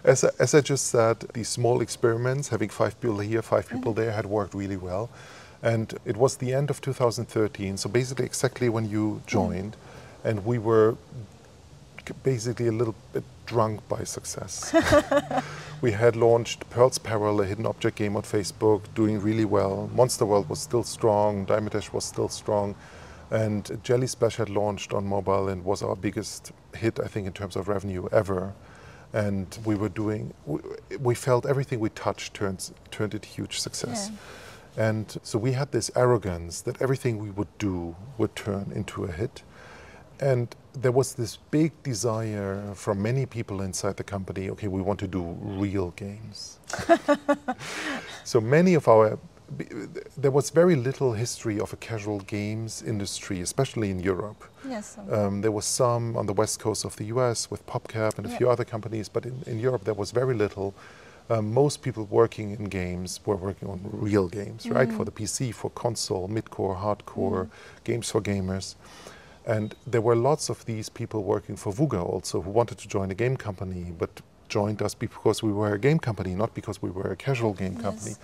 as I just said, these small experiments, having 5 people here, 5 people there, had worked really well. And it was the end of 2013, so basically exactly when you joined, and we were basically a little bit drunk by success. We had launched Pearl's Peril, a hidden object game on Facebook, doing really well. Monster World was still strong, Diamond Dash was still strong, and Jelly Splash had launched on mobile and was our biggest hit, I think, in terms of revenue ever. And we were doing, we felt everything we touched turned into huge success. Yeah. And so we had this arrogance that everything we would do would turn into a hit. And there was this big desire from many people inside the company, okay, we want to do real games. So many of there was very little history of a casual games industry, especially in Europe. Yes. There was some on the west coast of the US with PopCap and a few other companies, but in Europe there was very little. Most people working in games were working on real games, right? For the PC, for console, mid-core, hardcore, games for gamers. And there were lots of these people working for Wooga also who wanted to join a game company, but joined us because we were a game company, not because we were a casual game company.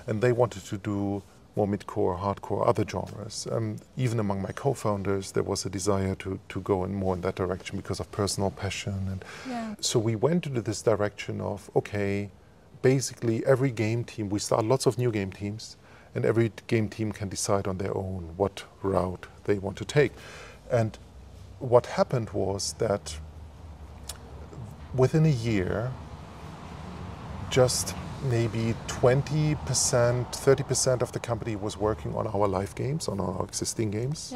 And they wanted to do more mid-core, hardcore, other genres. Even among my co-founders, there was a desire to go more in that direction because of personal passion. And so we went into this direction of, okay, basically every game team, we start lots of new game teams, and every game team can decide on their own what route they want to take. And what happened was that within a year, just maybe 20%, 30% of the company was working on our live games, on our existing games,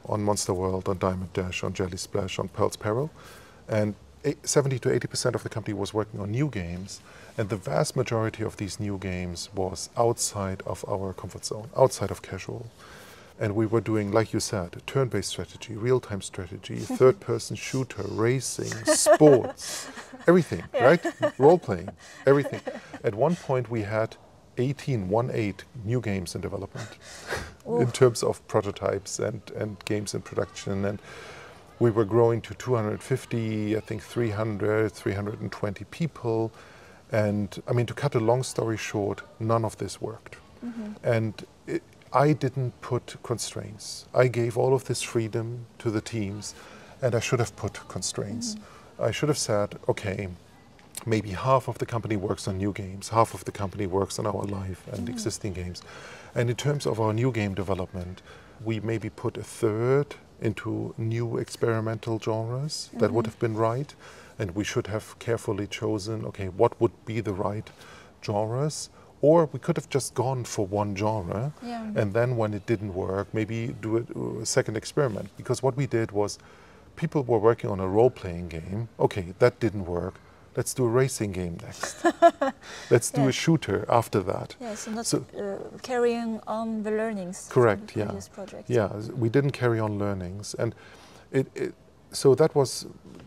on Monster World, on Diamond Dash, on Jelly Splash, on Pearl's Peril. And 70 to 80% of the company was working on new games. And the vast majority of these new games was outside of our comfort zone, outside of casual. And we were doing, like you said, turn-based strategy, real-time strategy, third-person shooter, racing, sports, everything, right? Role-playing, everything. At one point, we had 18 new games in development in terms of prototypes and games in production. And we were growing to 250, I think 300, 320 people. And I mean, to cut a long story short, none of this worked. And I didn't put constraints. I gave all of this freedom to the teams, and I should have put constraints. I should have said, okay, maybe half of the company works on new games, half of the company works on our live and existing games. And in terms of our new game development, we maybe put a third into new experimental genres. That would have been right. And we should have carefully chosen, okay, what would be the right genres? Or we could have just gone for one genre, and then when it didn't work, maybe do a second experiment. Because what we did was, people were working on a role-playing game. Okay, that didn't work. Let's do a racing game next. Let's do a shooter after that. So not carrying on the learnings. Correct, from the previous project. Yeah, we didn't carry on learnings. And so that was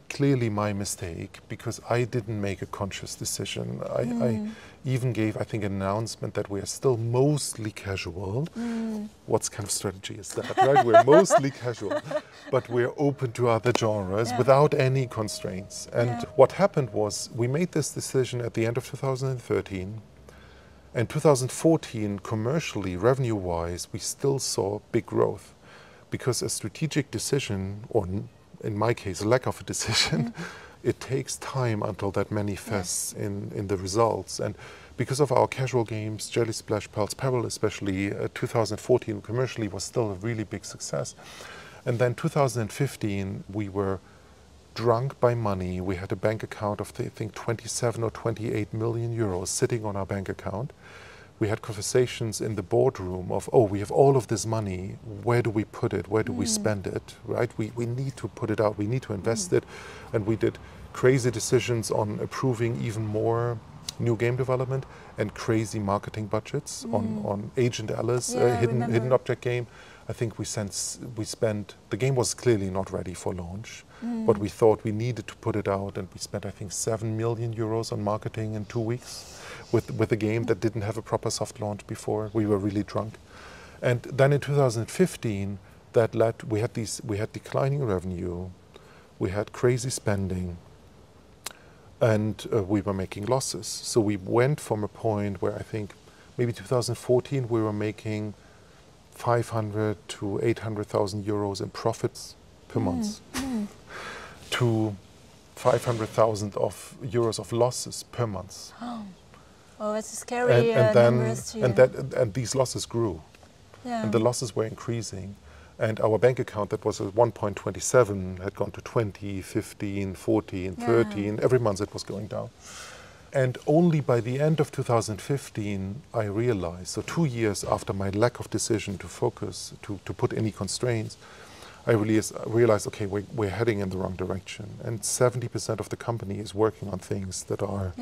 clearly my mistake, because I didn't make a conscious decision. I even gave, I think, an announcement that we are still mostly casual. What kind of strategy is that, right? We're mostly casual, but we're open to other genres without any constraints. And what happened was, we made this decision at the end of 2013. And 2014, commercially, revenue-wise, we still saw big growth, because a strategic decision, or in my case, a lack of a decision, it takes time until that manifests in the results. And because of our casual games, Jelly Splash, Pearls Pebble especially, 2014 commercially was still a really big success. And then 2015, we were drunk by money. We had a bank account of, I think, 27 or 28 million euros sitting on our bank account. We had conversations in the boardroom of, oh, we have all of this money, where do we put it, where do we spend it, right? We need to put it out, we need to invest it. And we did crazy decisions on approving even more new game development and crazy marketing budgets on Agent Alice, hidden object game. I think we spent, the game was clearly not ready for launch, but we thought we needed to put it out, and we spent, I think, 7 million euros on marketing in 2 weeks. With a game that didn't have a proper soft launch before. We were really drunk. And then in 2015, that led, we had declining revenue, we had crazy spending, and we were making losses. So we went from a point where, I think maybe 2014, we were making 500 to 800,000 euros in profits per month, to 500,000 euros of losses per month. Oh, that's a scary numbers to and these losses grew. And the losses were increasing. And our bank account that was at 1.27 had gone to 20, 15, 14, 13. Every month it was going down. And only by the end of 2015, I realized, so 2 years after my lack of decision to focus, to put any constraints, I realized, okay, we're heading in the wrong direction. And 70% of the company is working on things that are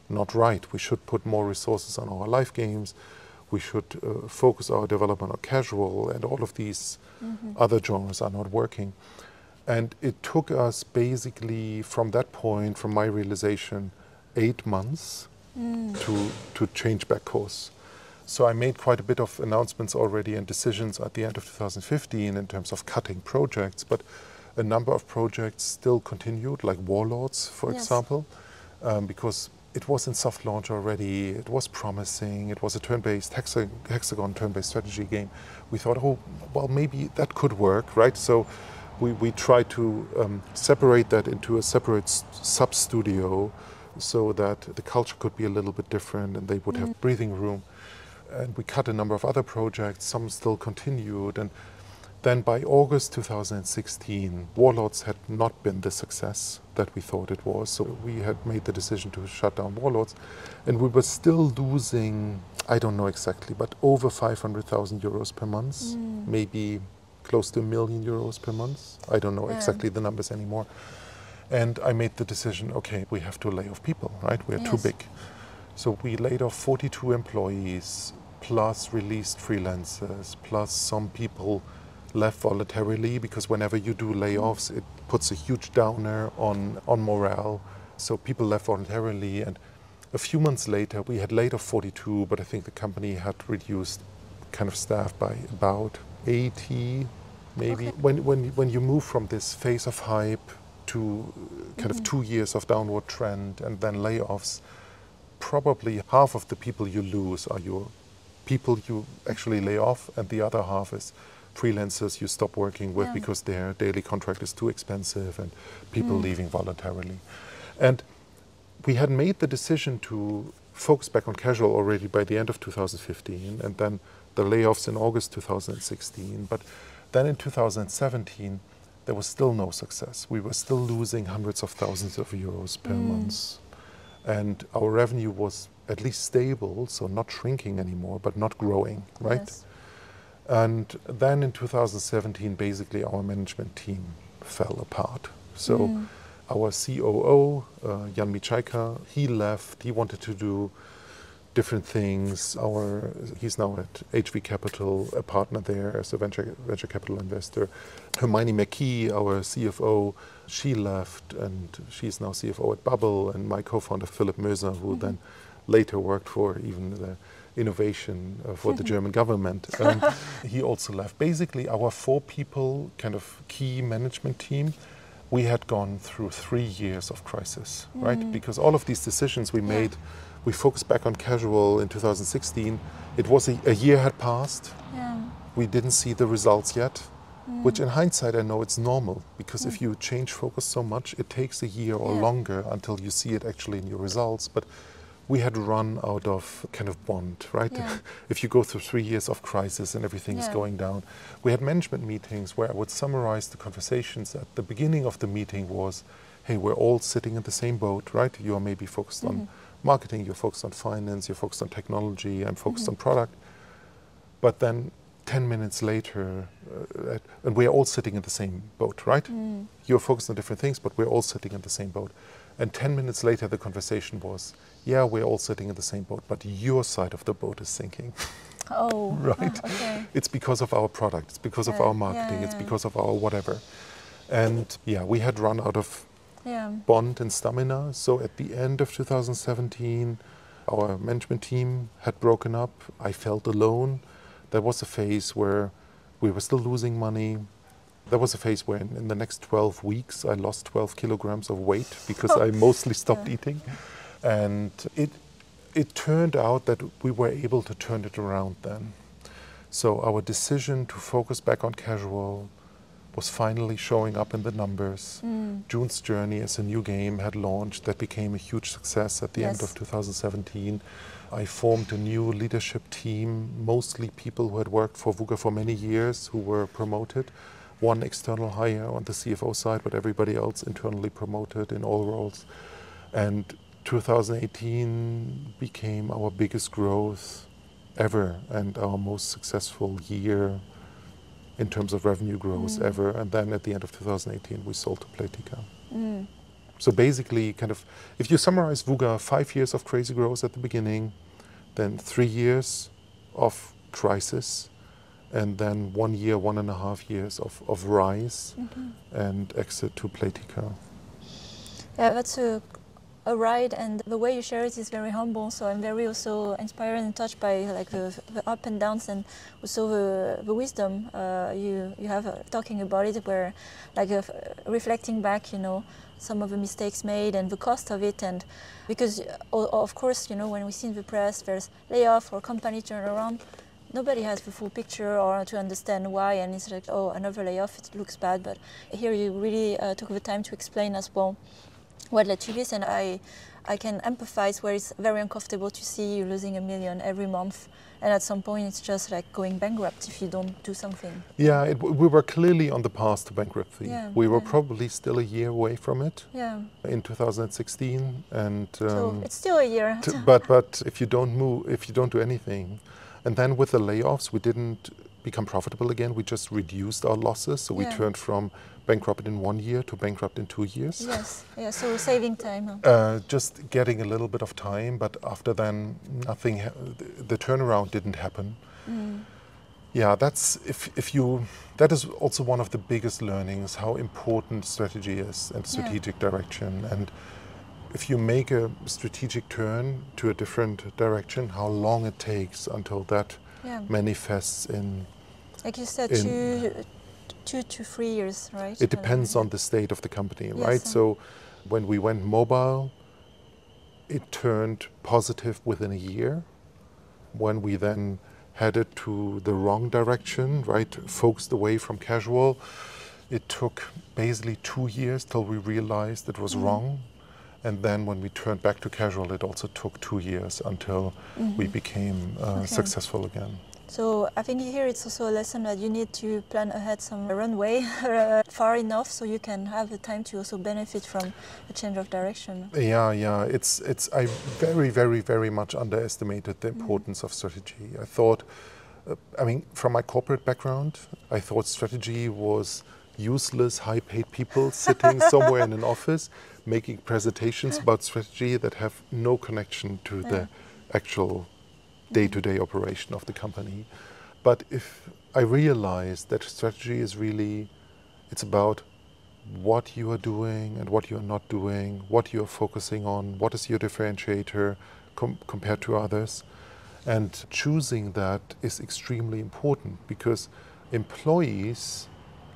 not right. We should put more resources on our live games. We should focus our development on casual, and all of these other genres are not working. And it took us basically from that point, from my realization, 8 months to change back course. So I made quite a bit of announcements already and decisions at the end of 2015 in terms of cutting projects, but a number of projects still continued, like Warlords, for example, because it was in soft launch already, it was promising, it was a turn-based, hexagon turn-based strategy game. We thought, oh, well, maybe that could work, right? So we tried to separate that into a separate sub-studio so that the culture could be a little bit different and they would have breathing room. And we cut a number of other projects, some still continued. And then by August 2016, Warlords had not been the success that we thought it was. So we had made the decision to shut down Warlords. And we were still losing, I don't know exactly, but over 500,000 euros per month, maybe close to 1 million euros per month. I don't know exactly the numbers anymore. And I made the decision, okay, we have to lay off people, right? We are too big. So we laid off 42 employees, plus released freelancers, plus some people left voluntarily, because whenever you do layoffs, it puts a huge downer on morale. So people left voluntarily, and a few months later we had laid off 42, but I think the company had reduced kind of staff by about 80 maybe. Okay. When you move from this phase of hype to kind of 2 years of downward trend and then layoffs, probably half of the people you lose are your people you actually lay off, and the other half is freelancers you stop working with because their daily contract is too expensive, and people leaving voluntarily. And we had made the decision to focus back on casual already by the end of 2015, and then the layoffs in August 2016. But then in 2017, there was still no success. We were still losing hundreds of thousands of euros per month. And our revenue was at least stable, so not shrinking anymore, but not growing, right? Yes. And then in 2017, basically our management team fell apart. So our COO, Jan Michaika, he left. He wanted to do different things. He's now at HV Capital, a partner there as a venture capital investor. Hermione McKee, our CFO, she left, and she's now CFO at Bubble. And my co-founder Philipp Möser, who then later worked for even the innovation for the German government, he also left. Basically, our 4 people, kind of key management team, we had gone through 3 years of crisis, right? Because all of these decisions we made, we focused back on casual in 2016. It was a year had passed. We didn't see the results yet, which in hindsight I know it's normal, because if you change focus so much, it takes a year or longer until you see it actually in your results. But we had run out of kind of bond, right? If you go through 3 years of crisis and everything is going down. We had management meetings where I would summarize the conversations. At the beginning of the meeting was, hey, we're all sitting in the same boat, right? You are maybe focused on marketing, you're focused on finance, you're focused on technology, I'm focused on product. But then 10 minutes later, and we're all sitting in the same boat, right? You're focused on different things, but we're all sitting in the same boat. And 10 minutes later, the conversation was, yeah, we're all sitting in the same boat, but your side of the boat is sinking. Oh, right? Okay. It's because of our product, it's because of our marketing, it's because of our whatever. And yeah, we had run out of bond and stamina. So at the end of 2017, our management team had broken up. I felt alone. There was a phase where we were still losing money. There was a phase where in the next 12 weeks, I lost 12 kilograms of weight because I mostly stopped eating. And it turned out that we were able to turn it around then. So our decision to focus back on casual was finally showing up in the numbers. June's Journey as a new game had launched that became a huge success at the end of 2017. I formed a new leadership team, mostly people who had worked for Wooga for many years, who were promoted. One external hire on the CFO side, but everybody else internally promoted in all roles. And 2018 became our biggest growth ever and our most successful year in terms of revenue growth ever. And then at the end of 2018, we sold to Playtika. So basically, kind of, if you summarize Wooga, 5 years of crazy growth at the beginning, then 3 years of crisis, and then 1 year, 1.5 years of rise and exit to Playtika. Yeah, that's a ride, and the way you share it is very humble. So I'm very also inspired and touched by like the up and downs, and also the wisdom you have talking about it, where like reflecting back, you know, some of the mistakes made and the cost of it. And because of course, you know, when we see in the press there's layoff or company turnaround, nobody has the full picture or to understand why, and it's like, oh, another layoff, it looks bad. But here you really took the time to explain as well what led to this, and I can empathize where it's very uncomfortable to see you losing 1 million every month, and at some point it's just like going bankrupt if you don't do something. Yeah, we were clearly on the path to bankruptcy. We were probably still a year away from it in 2016, and so it's still a year. But if you don't move, if you don't do anything, and then with the layoffs, we didn't become profitable again. We just reduced our losses. So we Yeah. turned from bankrupt in 1 year to bankrupt in 2 years. Yes, yeah, so saving time. Huh? Just getting a little bit of time, but after then, nothing, the turnaround didn't happen. Yeah, that's, that is also one of the biggest learnings, how important strategy is and strategic direction. And if you make a strategic turn to a different direction, how long it takes until that manifests in... Like you said, 2 to 3 years, right? It depends on the state of the company, yes, right? So when we went mobile, it turned positive within a year. When we then headed to the wrong direction, right, focused away from casual, it took basically 2 years till we realized it was wrong. And then when we turned back to casual, it also took 2 years until we became successful again. So I think here it's also a lesson that you need to plan ahead some runway far enough so you can have the time to also benefit from a change of direction. Yeah. I very much underestimated the importance of strategy. I thought, from my corporate background, I thought strategy was useless, high-paid people sitting somewhere in an office making presentations about strategy that have no connection to the actual day-to-day operation of the company. But if I realized that strategy is really, it's about what you are doing and what you are not doing, what you are focusing on, what is your differentiator compared to others. And choosing that is extremely important because employees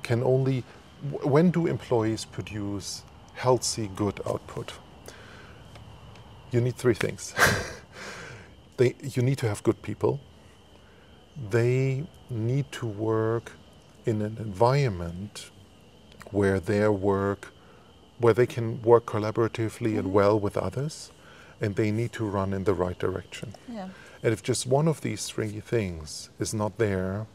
can only, when do employees produce healthy, good output? You need 3 things. You need to have good people. They need to work in an environment where they can work collaboratively and well with others, and they need to run in the right direction. Yeah. And if just one of these 3 things is not there,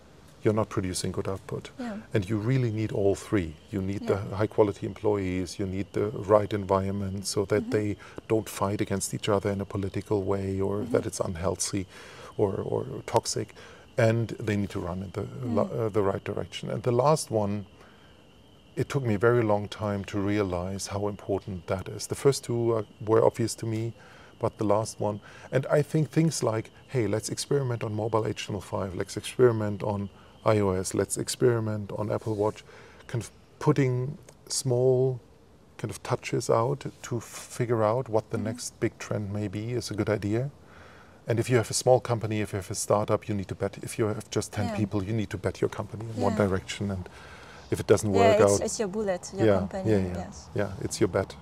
you're not producing good output. Yeah. And you really need all 3. You need the high quality employees, you need the right environment so that they don't fight against each other in a political way or that it's unhealthy or toxic. And they need to run in the right direction. And the last one, it took me a very long time to realize how important that is. The first 2 were obvious to me, but the last one, and I think things like, hey, let's experiment on mobile HTML5, let's experiment on iOS, let's experiment on Apple Watch, kind of putting small kind of touches out to figure out what the next big trend may be is a good idea. And if you have a small company, if you have a startup, you need to bet. If you have just 10 people, you need to bet your company in one direction. And if it doesn't work out, it's your bullet, your company. Yes. Yeah, it's your bet.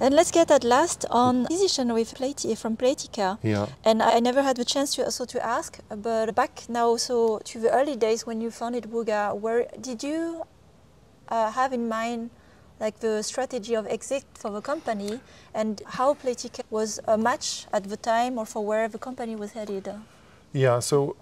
And let's get at last on decision with from Playtika. Yeah. And I never had the chance to also to ask, but back now so to the early days when you founded Wooga, where did you have in mind like the strategy of exit for the company and how Playtika was a match at the time or for where the company was headed? Yeah, so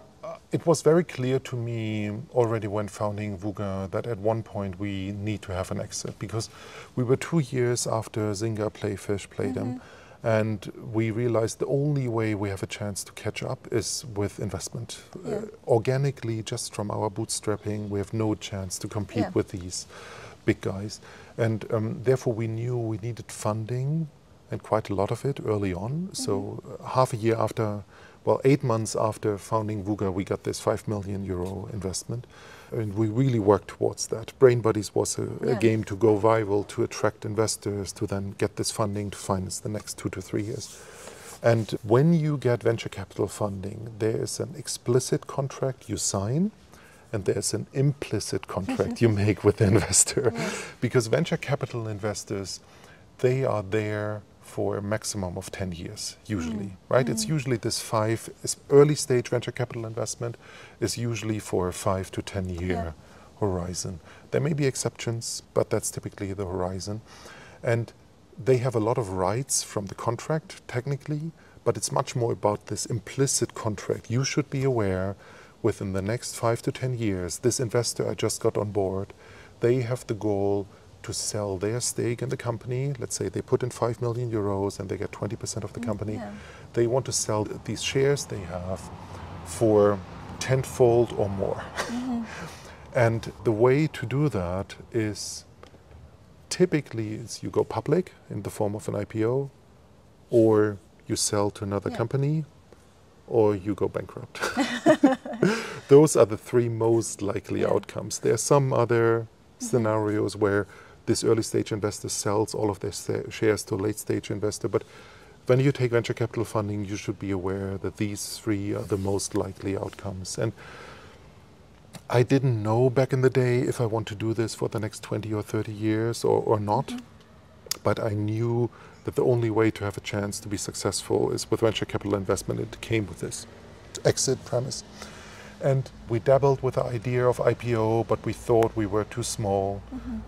it was very clear to me already when founding Wooga that at one point we need to have an exit because we were 2 years after Zynga, Playfish, Playdom, and we realized the only way we have a chance to catch up is with investment. Organically, just from our bootstrapping, we have no chance to compete with these big guys. And therefore we knew we needed funding and quite a lot of it early on. So half a year after, well, 8 months after founding Wooga, we got this €5 million investment. And we really worked towards that. Brain Buddies was a game to go viral, to attract investors, to then get this funding to finance the next 2 to 3 years. And when you get venture capital funding, there is an explicit contract you sign, and there's an implicit contract you make with the investor. Because venture capital investors, they are there for a maximum of 10 years, usually, right? It's usually this early stage venture capital investment is usually for a 5 to 10 year horizon. There may be exceptions, but that's typically the horizon. And they have a lot of rights from the contract, technically, but it's much more about this implicit contract. You should be aware within the next 5 to 10 years, this investor I just got on board, they have the goal to sell their stake in the company. Let's say they put in €5 million and they get 20% of the company. They want to sell these shares they have for tenfold or more. And the way to do that is typically you go public in the form of an IPO, or you sell to another company, or you go bankrupt. Those are the three most likely outcomes. There are some other scenarios where this early stage investor sells all of their shares to a late stage investor, but when you take venture capital funding, you should be aware that these three are the most likely outcomes. And I didn't know back in the day if I want to do this for the next 20 or 30 years or not, but I knew that the only way to have a chance to be successful is with venture capital investment. It came with this exit premise. And we dabbled with the idea of IPO, but we thought we were too small.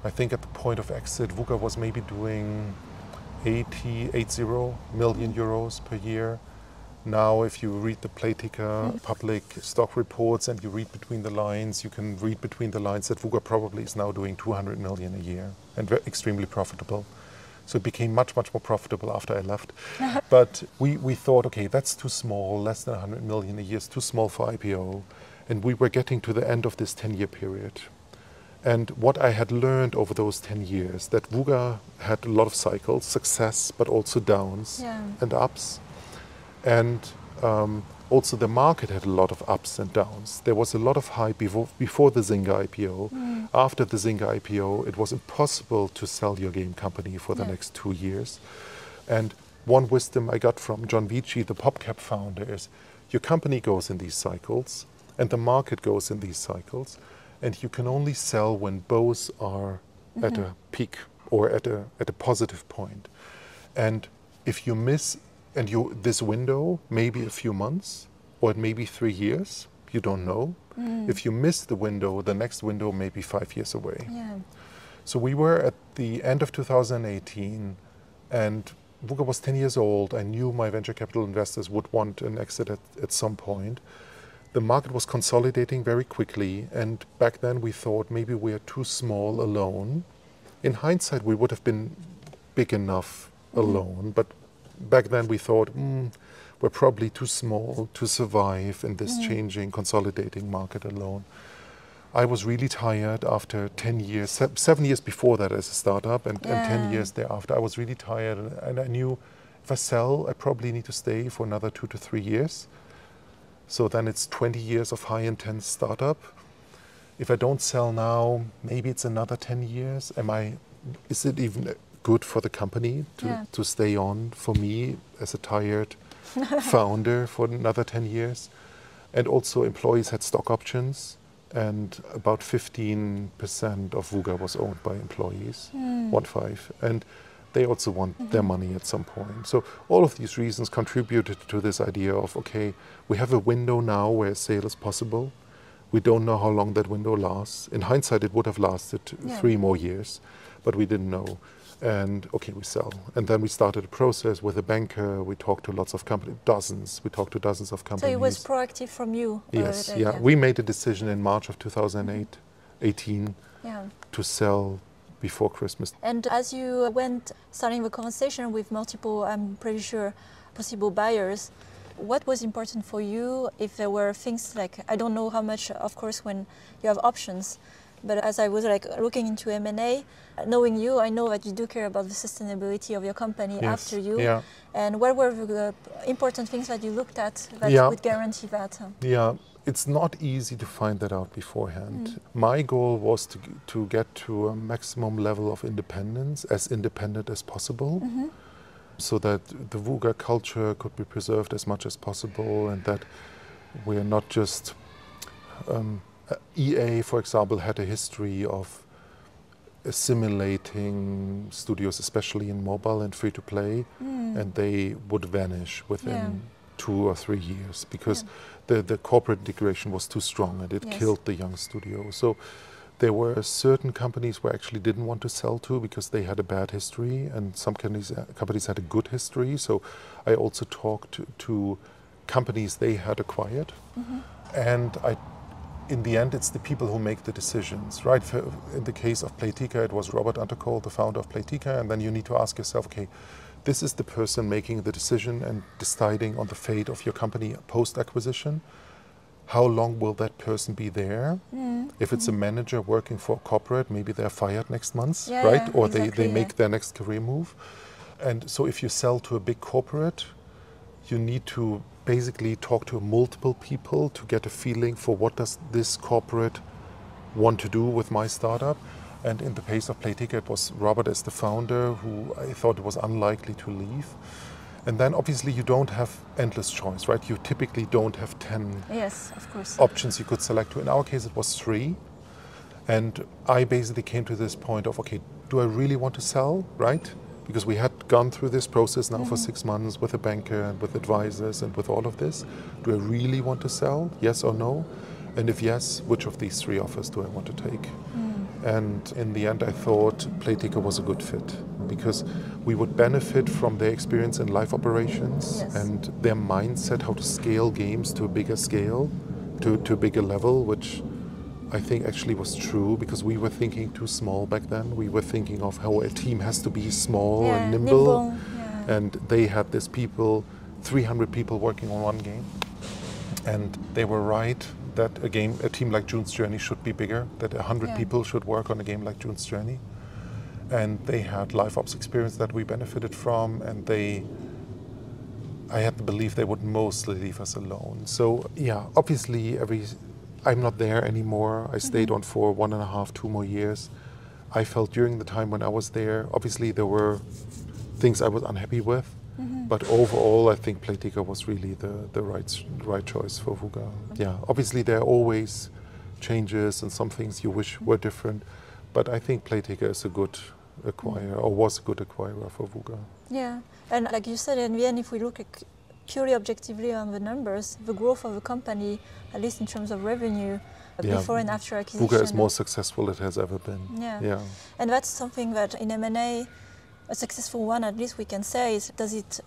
I think at the point of exit, Wooga was maybe doing 80 million euros per year. Now, if you read the Playtika public stock reports and you read between the lines, you can read between the lines that Wooga probably is now doing 200 million a year and extremely profitable. So it became much, much more profitable after I left. But we thought, okay, that's too small, less than 100 million a year is too small for IPO. And we were getting to the end of this 10-year period. And what I had learned over those 10 years, that Wooga had a lot of cycles, success, but also downs and ups. And also the market had a lot of ups and downs. There was a lot of hype before the Zynga IPO. After the Zynga IPO, it was impossible to sell your game company for the next 2 years. And one wisdom I got from John Vici, the PopCap founder, is your company goes in these cycles and the market goes in these cycles. And you can only sell when both are at a peak or at a positive point. And if you miss this window, maybe a few months, or it may be 3 years, you don't know. If you miss the window, the next window may be 5 years away. So we were at the end of 2018, and Wooga was 10 years old. I knew my venture capital investors would want an exit at some point. The market was consolidating very quickly, and back then we thought maybe we are too small alone. In hindsight, we would have been big enough alone, but back then we thought, we're probably too small to survive in this changing, consolidating market alone. I was really tired after 10 years, 7 years before that as a startup, and 10 years thereafter. I was really tired, and I knew if I sell, I probably need to stay for another 2 to 3 years. So then it's 20 years of high intense startup. If I don't sell now, maybe it's another 10 years. Is it even good for the company to stay on for me as a tired founder for another 10 years? And also employees had stock options, and about 15% of Wooga was owned by employees, 1.5. And they also want their money at some point. So all of these reasons contributed to this idea of, okay, we have a window now where a sale is possible. We don't know how long that window lasts. In hindsight, it would have lasted 3 more years, but we didn't know. And okay, we sell. And then we started a process with a banker. We talked to lots of companies, we talked to dozens of companies. So it was proactive from you? Yes, We made a decision in March of 2018 to sell before Christmas. And as you went starting the conversation with multiple, I'm pretty sure, possible buyers, what was important for you? If there were things like, I don't know how much, of course, when you have options, but as I was looking into M&A, knowing you, I know that you do care about the sustainability of your company after you. And what were the important things that you looked at that would guarantee that? It's not easy to find that out beforehand. My goal was to get to a maximum level of independence, as independent as possible, so that the Wooga culture could be preserved as much as possible, and that we're not just... EA, for example, had a history of assimilating studios, especially in mobile and free-to-play, and they would vanish within 2 or 3 years because the corporate integration was too strong and it killed the young studio. So there were certain companies where I actually didn't want to sell to because they had a bad history, and some companies had a good history. So I also talked to companies they had acquired, and in the end, it's the people who make the decisions, right? In the case of Playtika, it was Robert Unterkohl, the founder of Playtika, and then you need to ask yourself, okay, this is the person making the decision and deciding on the fate of your company post-acquisition. how long will that person be there? If it's a manager working for a corporate, maybe they're fired next month, right? Yeah, Or exactly, they make their next career move. And so if you sell to a big corporate, you need to basically talk to multiple people to get a feeling for what does this corporate want to do with my startup. And in the case of Playtika, it was Robert as the founder, who I thought was unlikely to leave. And then obviously you don't have endless choice, right? You typically don't have 10 Yes, of course. options you could select to. In our case, it was 3. And I basically came to this point of, okay, do I really want to sell, right? Because we had gone through this process now for 6 months with a banker and with advisors and with all of this. Do I really want to sell? Yes or no? And if yes, which of these 3 offers do I want to take? And in the end, I thought Playtika was a good fit because we would benefit from their experience in live operations and their mindset, how to scale games to a bigger scale, to a bigger level, which I think actually was true because we were thinking too small back then. We were thinking of how a team has to be small and nimble. And they had this 300 people working on one game. And they were right that a team like June's Journey should be bigger, that 100 people should work on a game like June's Journey. And they had live ops experience that we benefited from, and I had the belief they would mostly leave us alone. So yeah, obviously I'm not there anymore. I stayed on for 1.5, 2 more years. I felt during the time when I was there, obviously there were things I was unhappy with, but overall I think Playtika was really the right choice for Wooga. Yeah, obviously there are always changes and some things you wish were different, but I think Playtika is a good acquirer, or was a good acquirer for Wooga. Yeah, and like you said, in the end, if we look purely objectively on the numbers, the growth of the company, at least in terms of revenue, before and after acquisition. Wooga is more successful it has ever been. Yeah. And that's something that in M&A, a successful one, at least we can say, is does it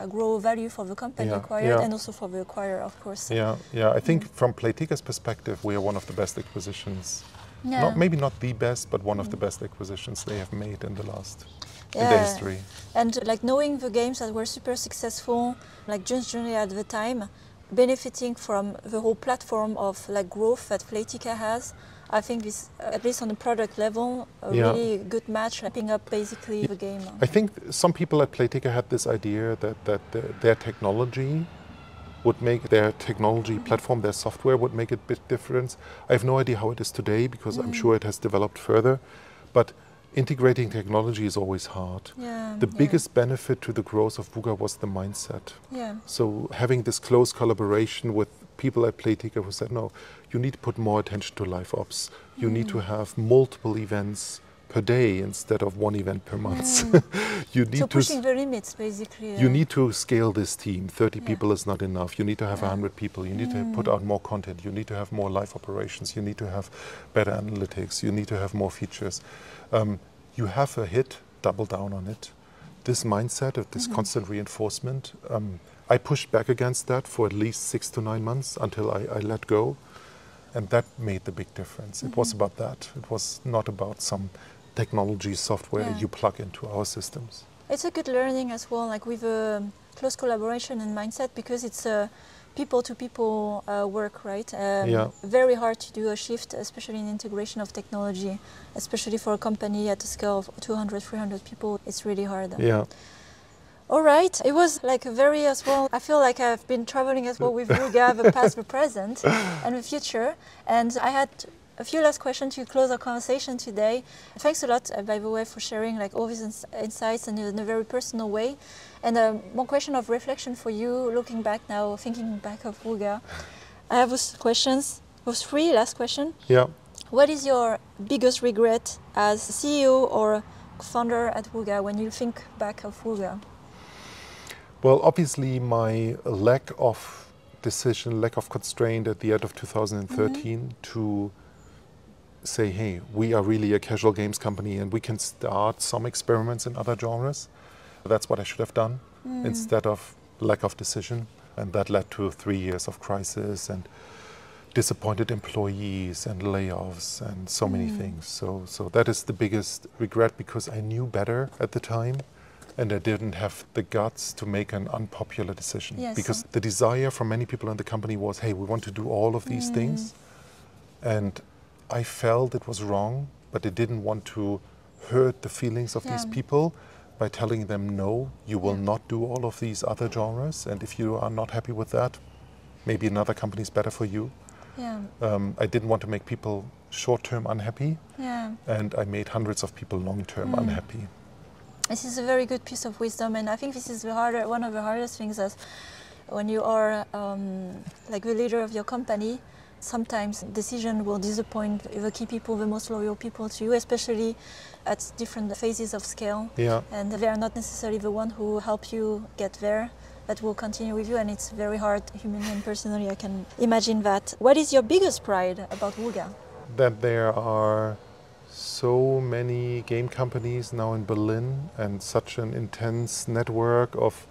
grow value for the company acquired and also for the acquirer, of course. Yeah. I think from Playtika's perspective, we are one of the best acquisitions. Maybe not the best, but one of the best acquisitions they have made in the history. And like knowing the games that were super successful, like June's Journey at the time, benefiting from the whole platform of like growth that Playtika has, I think this, at least on the product level, a really good match, wrapping up basically the game. I think some people at Playtika had this idea that their technology would make their technology platform, their software would make a bit difference. I have no idea how it is today because I'm sure it has developed further, but integrating technology is always hard. The biggest benefit to the growth of Wooga was the mindset. So having this close collaboration with people at Playtika who said, no, you need to put more attention to live ops. You need to have multiple events per day instead of one event per month. You need so pushing the limits, basically. You need to scale this team. 30 people is not enough. You need to have 100 people. You need to put out more content. You need to have more live operations. You need to have better analytics. You need to have more features. You have a hit, double down on it. This mindset of this constant reinforcement, I pushed back against that for at least 6 to 9 months until I let go. And that made the big difference. It was about that. It was not about some technology software you plug into our systems. It's a good learning as well, like with a close collaboration and mindset, because it's a people-to-people work, right? Very hard to do a shift, especially in integration of technology, especially for a company at a scale of 200, 300 people. It's really hard. All right, it was like a very as well, I feel like I've been traveling as well with Wooga, the past, the present and the future. And I had a few last questions to close our conversation today. Thanks a lot, by the way, for sharing like all these insights in a very personal way. And one question of reflection for you, looking back now, thinking back of Wooga. I have those questions, those 3 last questions. What is your biggest regret as CEO or founder at Wooga when you think back of Wooga? Well, obviously my lack of decision, lack of constraint at the end of 2013 to say, hey, we are really a casual games company and we can start some experiments in other genres. That's what I should have done instead of lack of decision. And that led to 3 years of crisis and disappointed employees and layoffs and so many things. So that is the biggest regret because I knew better at the time. and I didn't have the guts to make an unpopular decision. Yes. Because the desire from many people in the company was, hey, we want to do all of these things. And I felt it was wrong, but I didn't want to hurt the feelings of these people by telling them, no, you will not do all of these other genres. And if you are not happy with that, maybe another company is better for you. Yeah. I didn't want to make people short-term unhappy. Yeah. And I made hundreds of people long-term unhappy. This is a very good piece of wisdom, and I think this is one of the hardest things as when you are like the leader of your company. Sometimes decision will disappoint the key people, the most loyal people to you, especially at different phases of scale. Yeah. And they are not necessarily the one who help you get there, that will continue with you, and it's very hard, humanly and personally, I can imagine that. What is your biggest pride about Wooga? That there are so many game companies now in Berlin and such an intense network of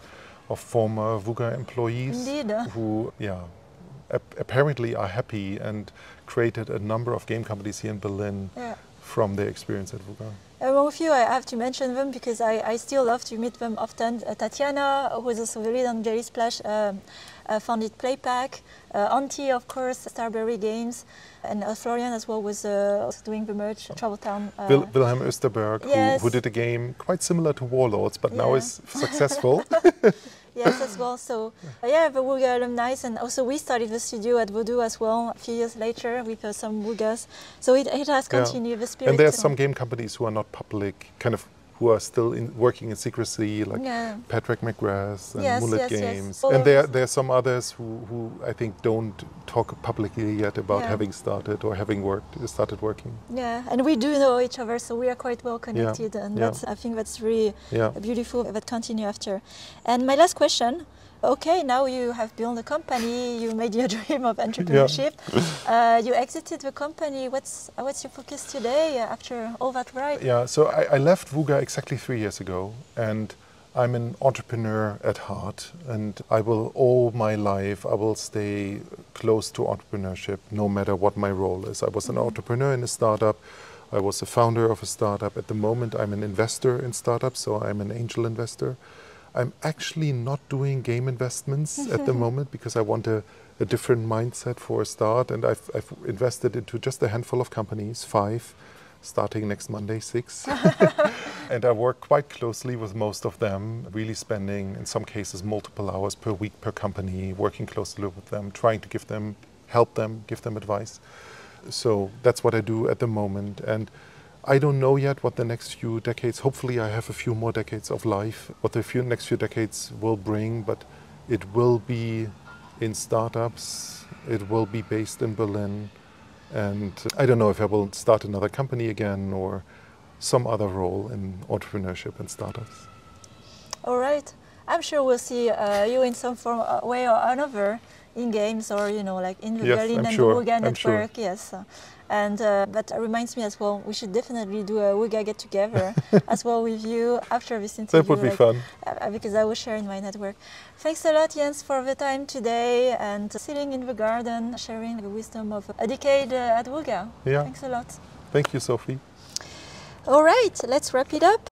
former Wooga employees. Indeed. Who apparently are happy and created a number of game companies here in Berlin from their experience at Wooga. Among a few, I have to mention them because I still love to meet them often. Tatiana, who is also the lead on Jelly Splash, founded Playpak. Auntie, of course, Starberry Games. And Florian as well was doing the merch, Travel Town. Wilhelm Österberg, who did a game quite similar to Warlords, but now is successful. Yes, as well. So, the Wooga alumni, and also we started the studio at Voodoo as well a few years later with some Woogas. So it has continued the spirit. And there's some game companies who are not public, kind of who are still working in secrecy, like Patrick McGrath and Mullet Games. And there are some others who I think don't talk publicly yet about having started or having started working. Yeah, and we do know each other, so we are quite well connected, and I think that's really beautiful that continue after. And my last question. Okay, now you have built a company, you made your dream of entrepreneurship, you exited the company. What's your focus today after all that ride? Yeah, so I left Wooga exactly 3 years ago, and I'm an entrepreneur at heart, and I will all my life, I will stay close to entrepreneurship no matter what my role is. I was an entrepreneur in a startup, I was a founder of a startup. At the moment I'm an investor in startups, so I'm an angel investor. I'm actually not doing game investments at the moment because I want a different mindset for a start, and I've invested into just a handful of companies, 5, starting next Monday, 6. And I work quite closely with most of them, really spending, in some cases, multiple hours per week per company, working closely with them, trying to help them, give them advice. So that's what I do at the moment. And I don't know yet what the next few decades, hopefully I have a few more decades of life, what the next few decades will bring, but it will be in startups, it will be based in Berlin, and I don't know if I will start another company again or some other role in entrepreneurship and startups. All right. I'm sure we'll see you in some form, way or another in games or, like in the Berlin and the Wooga network. Yes. And that reminds me as well, we should definitely do a Wooga get-together as well with you after this interview. That would be fun. Because I will share in my network. Thanks a lot, Jens, for the time today and sitting in the garden, sharing the wisdom of a decade at Wooga. Yeah. Thanks a lot. Thank you, Sophie. All right, let's wrap it up.